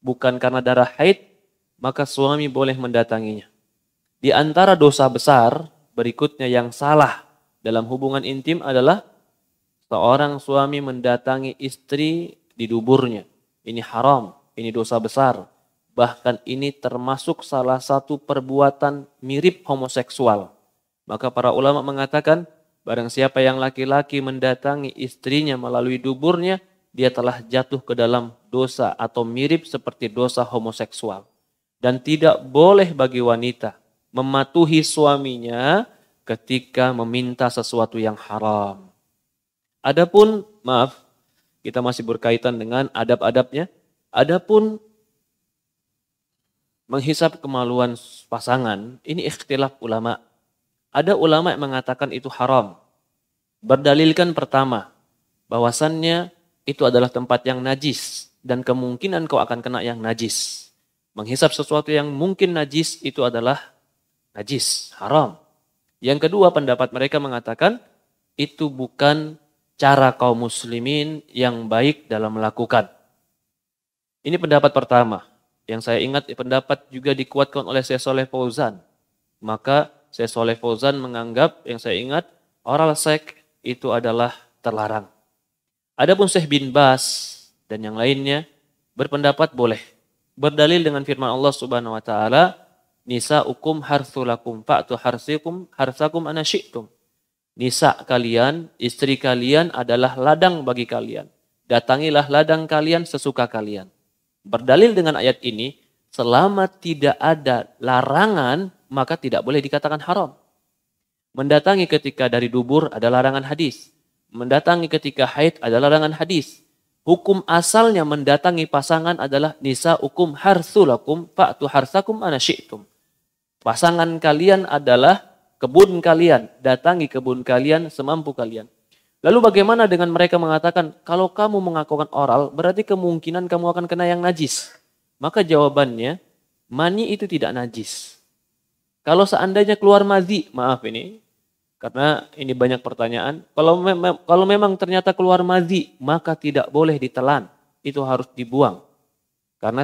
Bukan karena darah haid. Maka suami boleh mendatanginya. Di antara dosa besar berikutnya yang salah dalam hubungan intim adalah seorang suami mendatangi istri di duburnya. Ini haram, ini dosa besar. Bahkan ini termasuk salah satu perbuatan mirip homoseksual. Maka para ulama mengatakan, barang siapa yang laki-laki mendatangi istrinya melalui duburnya, dia telah jatuh ke dalam dosa atau mirip seperti dosa homoseksual. Dan tidak boleh bagi wanita mematuhi suaminya ketika meminta sesuatu yang haram. Adapun, maaf, kita masih berkaitan dengan adab-adabnya. Adapun menghisap kemaluan pasangan, ini ikhtilaf ulama. Ada ulama yang mengatakan itu haram. Berdalilkan pertama, bahwasannya itu adalah tempat yang najis dan kemungkinan kau akan kena yang najis. Menghisap sesuatu yang mungkin najis itu adalah najis, haram. Yang kedua, pendapat mereka mengatakan itu bukan cara kaum muslimin yang baik dalam melakukan. Ini pendapat pertama. Yang saya ingat pendapat juga dikuatkan oleh Syekh Shalih Fauzan. Maka Syekh Shalih Fauzan menganggap, yang saya ingat, oral seks itu adalah terlarang. Adapun Syekh bin Bas dan yang lainnya berpendapat boleh. Berdalil dengan firman Allah Subhanahu wa taala, nisaukum hartsulakum fa'tu harsakum anasyi'tum. Nisa kalian, istri kalian adalah ladang bagi kalian. Datangilah ladang kalian sesuka kalian. Berdalil dengan ayat ini, selama tidak ada larangan, maka tidak boleh dikatakan haram. Mendatangi ketika dari dubur ada larangan hadis. Mendatangi ketika haid ada larangan hadis. Hukum asalnya mendatangi pasangan adalah nisa'ukum harsulakum fa'tu harsakum ana syi'tum. Pasangan kalian adalah kebun kalian, datangi kebun kalian semampu kalian. Lalu bagaimana dengan mereka mengatakan, kalau kamu mengakukan oral, berarti kemungkinan kamu akan kena yang najis. Maka jawabannya, mani itu tidak najis. Kalau seandainya keluar madhi, maaf ini, karena ini banyak pertanyaan. Kalau memang ternyata keluar madhi, maka tidak boleh ditelan. Itu harus dibuang. Karena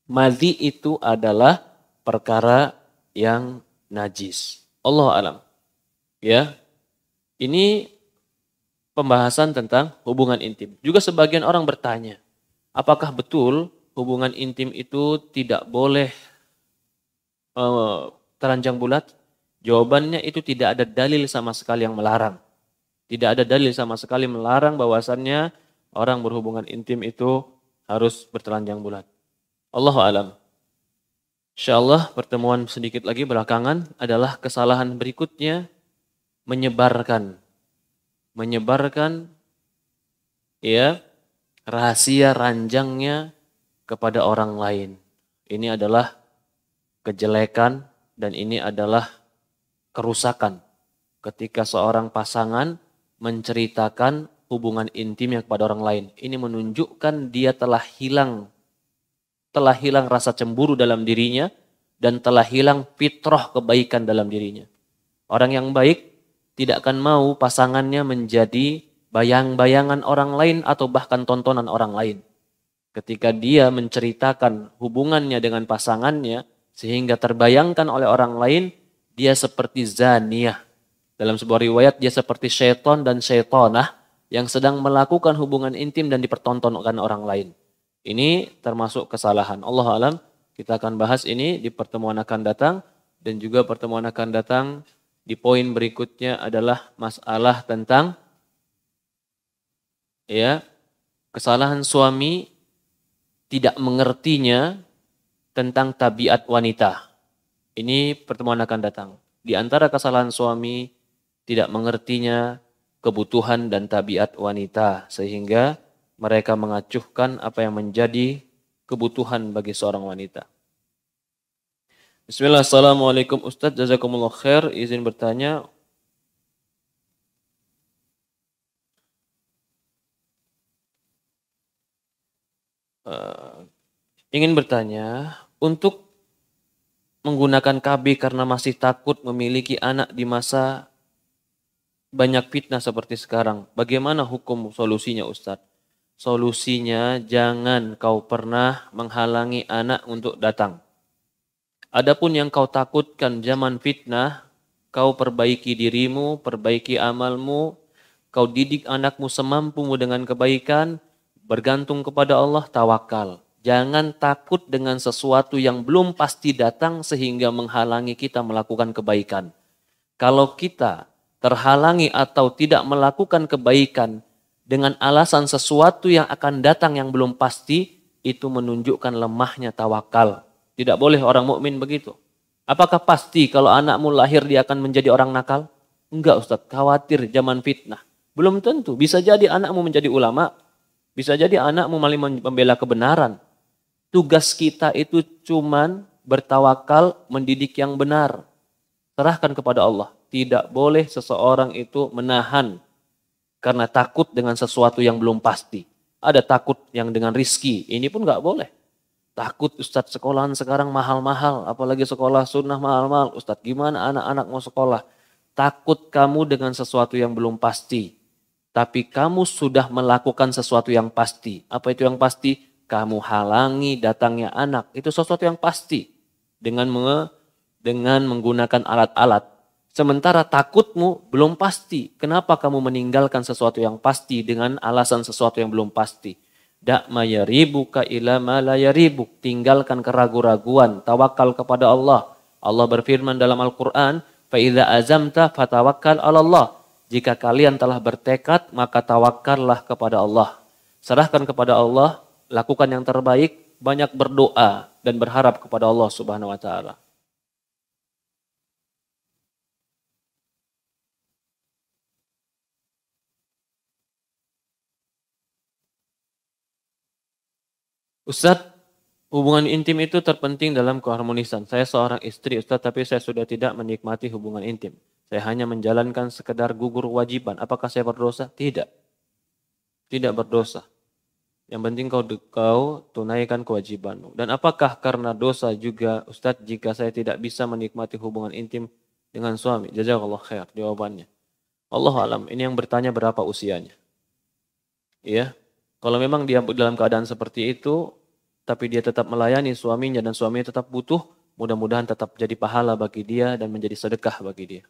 madhi itu adalah perkara yang najis. Allah alam. Ya. Ini pembahasan tentang hubungan intim. Juga sebagian orang bertanya, apakah betul hubungan intim itu tidak boleh telanjang bulat? Jawabannya itu tidak ada dalil sama sekali yang melarang. Tidak ada dalil sama sekali melarang bahwasannya orang berhubungan intim itu harus bertelanjang bulat. Allahu alam. Insyaallah pertemuan sedikit lagi belakangan adalah kesalahan berikutnya menyebarkan ya rahasia ranjangnya kepada orang lain. Ini adalah kejelekan dan ini adalah kerusakan ketika seorang pasangan menceritakan hubungan intimnya kepada orang lain. Ini menunjukkan dia telah hilang rasa cemburu dalam dirinya dan telah hilang fitrah kebaikan dalam dirinya. Orang yang baik tidak akan mau pasangannya menjadi bayang-bayangan orang lain atau bahkan tontonan orang lain. Ketika dia menceritakan hubungannya dengan pasangannya sehingga terbayangkan oleh orang lain, dia seperti zaniyah. Dalam sebuah riwayat dia seperti syaitan dan syaitanah yang sedang melakukan hubungan intim dan dipertontonkan orang lain. Ini termasuk kesalahan. Allah alam, kita akan bahas ini di pertemuan akan datang. Dan juga pertemuan akan datang di poin berikutnya adalah masalah tentang ya kesalahan suami tidak mengertinya tentang tabiat wanita. Ini pertemuan akan datang. Di antara kesalahan suami tidak mengertinya kebutuhan dan tabiat wanita sehingga mereka mengacuhkan apa yang menjadi kebutuhan bagi seorang wanita. Bismillah, assalamualaikum Ustadz, jazakumullah khair. Izin bertanya, ingin bertanya, untuk menggunakan KB karena masih takut memiliki anak di masa banyak fitnah seperti sekarang. Bagaimana hukum solusinya Ustadz? Solusinya jangan kau pernah menghalangi anak untuk datang. Adapun yang kau takutkan zaman fitnah, kau perbaiki dirimu, perbaiki amalmu, kau didik anakmu semampumu dengan kebaikan, bergantung kepada Allah, tawakal. Jangan takut dengan sesuatu yang belum pasti datang sehingga menghalangi kita melakukan kebaikan. Kalau kita terhalangi atau tidak melakukan kebaikan dengan alasan sesuatu yang akan datang yang belum pasti, itu menunjukkan lemahnya tawakal. Tidak boleh orang mukmin begitu. Apakah pasti kalau anakmu lahir dia akan menjadi orang nakal? Enggak Ustaz, khawatir zaman fitnah. Belum tentu, bisa jadi anakmu menjadi ulama, bisa jadi anakmu malah membela kebenaran. Tugas kita itu cuman bertawakal, mendidik yang benar. Serahkan kepada Allah. Tidak boleh seseorang itu menahan karena takut dengan sesuatu yang belum pasti. Ada takut yang dengan rizki, ini pun gak boleh. Takut Ustadz sekolahan sekarang mahal-mahal, apalagi sekolah sunnah mahal-mahal. Ustadz gimana anak-anak mau sekolah? Takut kamu dengan sesuatu yang belum pasti. Tapi kamu sudah melakukan sesuatu yang pasti. Apa itu yang pasti? Kamu halangi datangnya anak. Itu sesuatu yang pasti. Dengan menggunakan alat-alat. Sementara takutmu belum pasti. Kenapa kamu meninggalkan sesuatu yang pasti dengan alasan sesuatu yang belum pasti? Da' ma yaribuka ila ma la yaribuk. Tinggalkan keraguan-raguan. Tawakal kepada Allah. Allah berfirman dalam Al-Quran, Fa idza azamta fatawakkal 'ala Allah. Jika kalian telah bertekad, maka tawakallah kepada Allah. Serahkan kepada Allah, lakukan yang terbaik, banyak berdoa dan berharap kepada Allah Subhanahu wa taala. Ustadz, hubungan intim itu terpenting dalam keharmonisan. Saya seorang istri Ustadz, tapi saya sudah tidak menikmati hubungan intim. Saya hanya menjalankan sekedar gugur kewajiban. Apakah saya berdosa? Tidak. Tidak berdosa. Yang penting kau tunaikan kewajibanmu. Dan apakah karena dosa juga Ustadz jika saya tidak bisa menikmati hubungan intim dengan suami? Jazakallah khair jawabannya. Allah alam, ini yang bertanya berapa usianya. Iya. Kalau memang dia dalam keadaan seperti itu, tapi dia tetap melayani suaminya dan suaminya tetap butuh, mudah-mudahan tetap jadi pahala bagi dia dan menjadi sedekah bagi dia.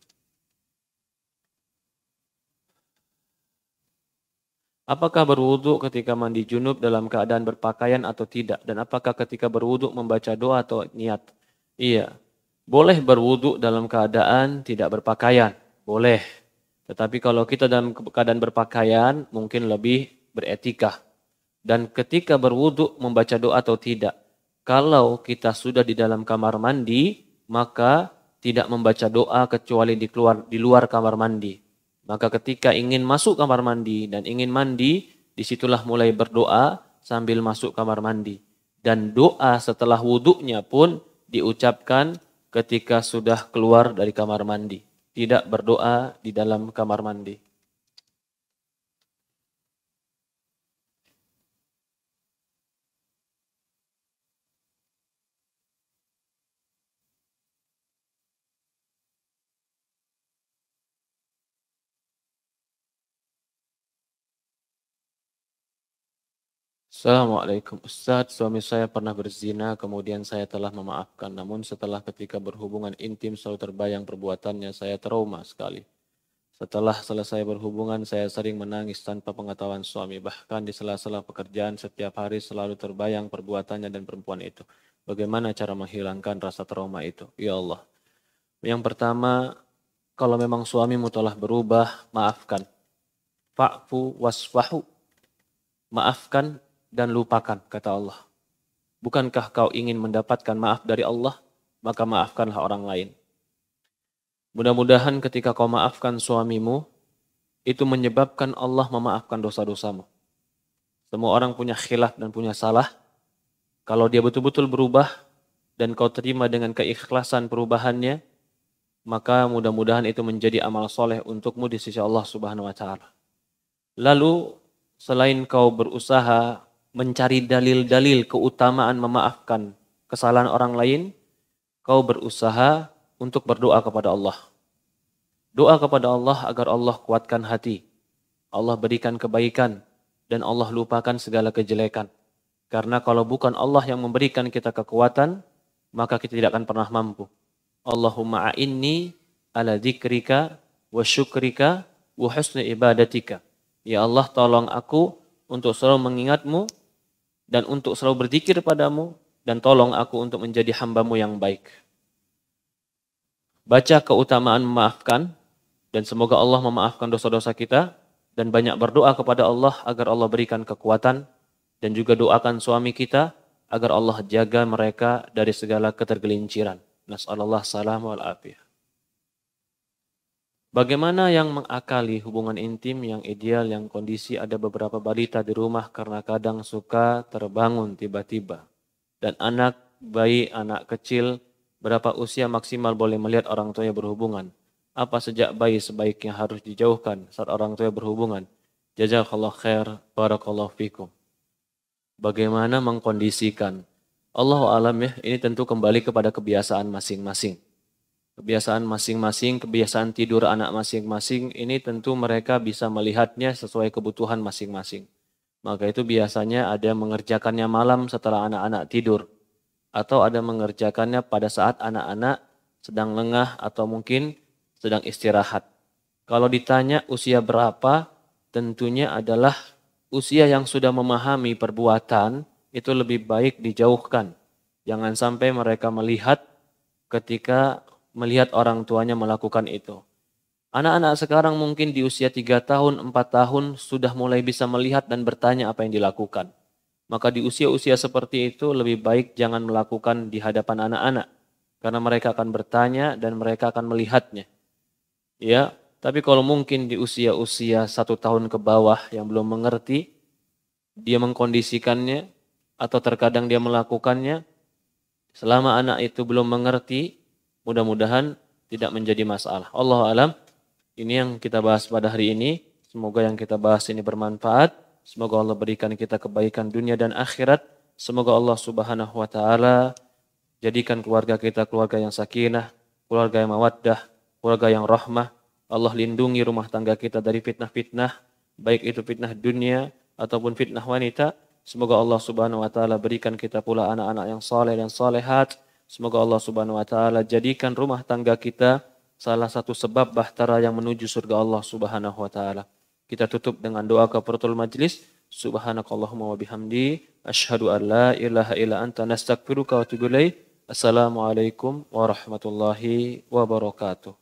Apakah berwudu ketika mandi junub dalam keadaan berpakaian atau tidak? Dan apakah ketika berwudu membaca doa atau niat? Iya, boleh berwudu dalam keadaan tidak berpakaian. Boleh. Tetapi kalau kita dalam keadaan berpakaian, mungkin lebih beretika. Dan ketika berwudu membaca doa atau tidak. Kalau kita sudah di dalam kamar mandi, maka tidak membaca doa kecuali di luar kamar mandi. Maka ketika ingin masuk kamar mandi dan ingin mandi, disitulah mulai berdoa sambil masuk kamar mandi. Dan doa setelah wuduknya pun diucapkan ketika sudah keluar dari kamar mandi. Tidak berdoa di dalam kamar mandi. Assalamualaikum Ustadz, suami saya pernah berzina, kemudian saya telah memaafkan. Namun setelah ketika berhubungan intim selalu terbayang perbuatannya, saya trauma sekali. Setelah selesai berhubungan, saya sering menangis tanpa pengetahuan suami. Bahkan di sela-sela pekerjaan setiap hari selalu terbayang perbuatannya dan perempuan itu. Bagaimana cara menghilangkan rasa trauma itu? Ya Allah. Yang pertama, kalau memang suamimu telah berubah, maafkan. Fa'fu wasfahu. Maafkan dan lupakan, kata Allah. Bukankah kau ingin mendapatkan maaf dari Allah? Maka maafkanlah orang lain. Mudah-mudahan ketika kau maafkan suamimu, itu menyebabkan Allah memaafkan dosa-dosamu. Semua orang punya khilaf dan punya salah. Kalau dia betul-betul berubah dan kau terima dengan keikhlasan perubahannya, maka mudah-mudahan itu menjadi amal soleh untukmu di sisi Allah Subhanahu wa taala. Lalu selain kau berusaha mencari dalil-dalil keutamaan memaafkan kesalahan orang lain, kau berusaha untuk berdoa kepada Allah. Doa kepada Allah agar Allah kuatkan hati. Allah berikan kebaikan dan Allah lupakan segala kejelekan. Karena kalau bukan Allah yang memberikan kita kekuatan, maka kita tidak akan pernah mampu. Allahumma a'inni ala dzikrika wa syukrika wa husni ibadatika. Ya Allah, tolong aku untuk selalu mengingatmu dan untuk selalu berzikir padamu, dan tolong aku untuk menjadi hambamu yang baik. Baca keutamaan memaafkan, dan semoga Allah memaafkan dosa-dosa kita, dan banyak berdoa kepada Allah agar Allah berikan kekuatan, dan juga doakan suami kita agar Allah jaga mereka dari segala ketergelinciran. Nas'alullah salam wal afiyah. Bagaimana yang mengakali hubungan intim yang ideal, yang kondisi ada beberapa balita di rumah karena kadang suka terbangun tiba-tiba. Dan anak bayi, anak kecil, berapa usia maksimal boleh melihat orang tuanya berhubungan? Apa sejak bayi sebaiknya harus dijauhkan saat orang tua berhubungan? Jazakallah khair, barakallahu fikum. Bagaimana mengkondisikan? Allahu alam ya, ini tentu kembali kepada kebiasaan masing-masing. Kebiasaan masing-masing, kebiasaan tidur anak masing-masing, ini tentu mereka bisa melihatnya sesuai kebutuhan masing-masing. Maka itu biasanya ada mengerjakannya malam setelah anak-anak tidur. Atau ada mengerjakannya pada saat anak-anak sedang lengah atau mungkin sedang istirahat. Kalau ditanya usia berapa, tentunya adalah usia yang sudah memahami perbuatan, itu lebih baik dijauhkan. Jangan sampai mereka melihat ketika melihat orang tuanya melakukan itu. Anak-anak sekarang mungkin di usia 3 tahun, 4 tahun sudah mulai bisa melihat dan bertanya apa yang dilakukan. Maka di usia-usia seperti itu lebih baik jangan melakukan di hadapan anak-anak. Karena mereka akan bertanya dan mereka akan melihatnya. Ya, tapi kalau mungkin di usia-usia 1 tahun ke bawah yang belum mengerti, dia mengkondisikannya atau terkadang dia melakukannya, selama anak itu belum mengerti, mudah-mudahan tidak menjadi masalah. Allahu a'lam. Ini yang kita bahas pada hari ini. Semoga yang kita bahas ini bermanfaat. Semoga Allah berikan kita kebaikan dunia dan akhirat. Semoga Allah Subhanahu wa taala jadikan keluarga kita keluarga yang sakinah, keluarga yang mawaddah, keluarga yang rahmah. Allah lindungi rumah tangga kita dari fitnah-fitnah, baik itu fitnah dunia ataupun fitnah wanita. Semoga Allah Subhanahu wa taala berikan kita pula anak-anak yang saleh dan salehat. Semoga Allah Subhanahu wa taala jadikan rumah tangga kita salah satu sebab bahtera yang menuju surga Allah Subhanahu wa taala. Kita tutup dengan doa kafaratul majlis. Subhanakallahumma wa bihamdi asyhadu an la ilaha illa anta nastaghfiruka wa atubu ilaik. Assalamualaikum warahmatullahi wabarakatuh.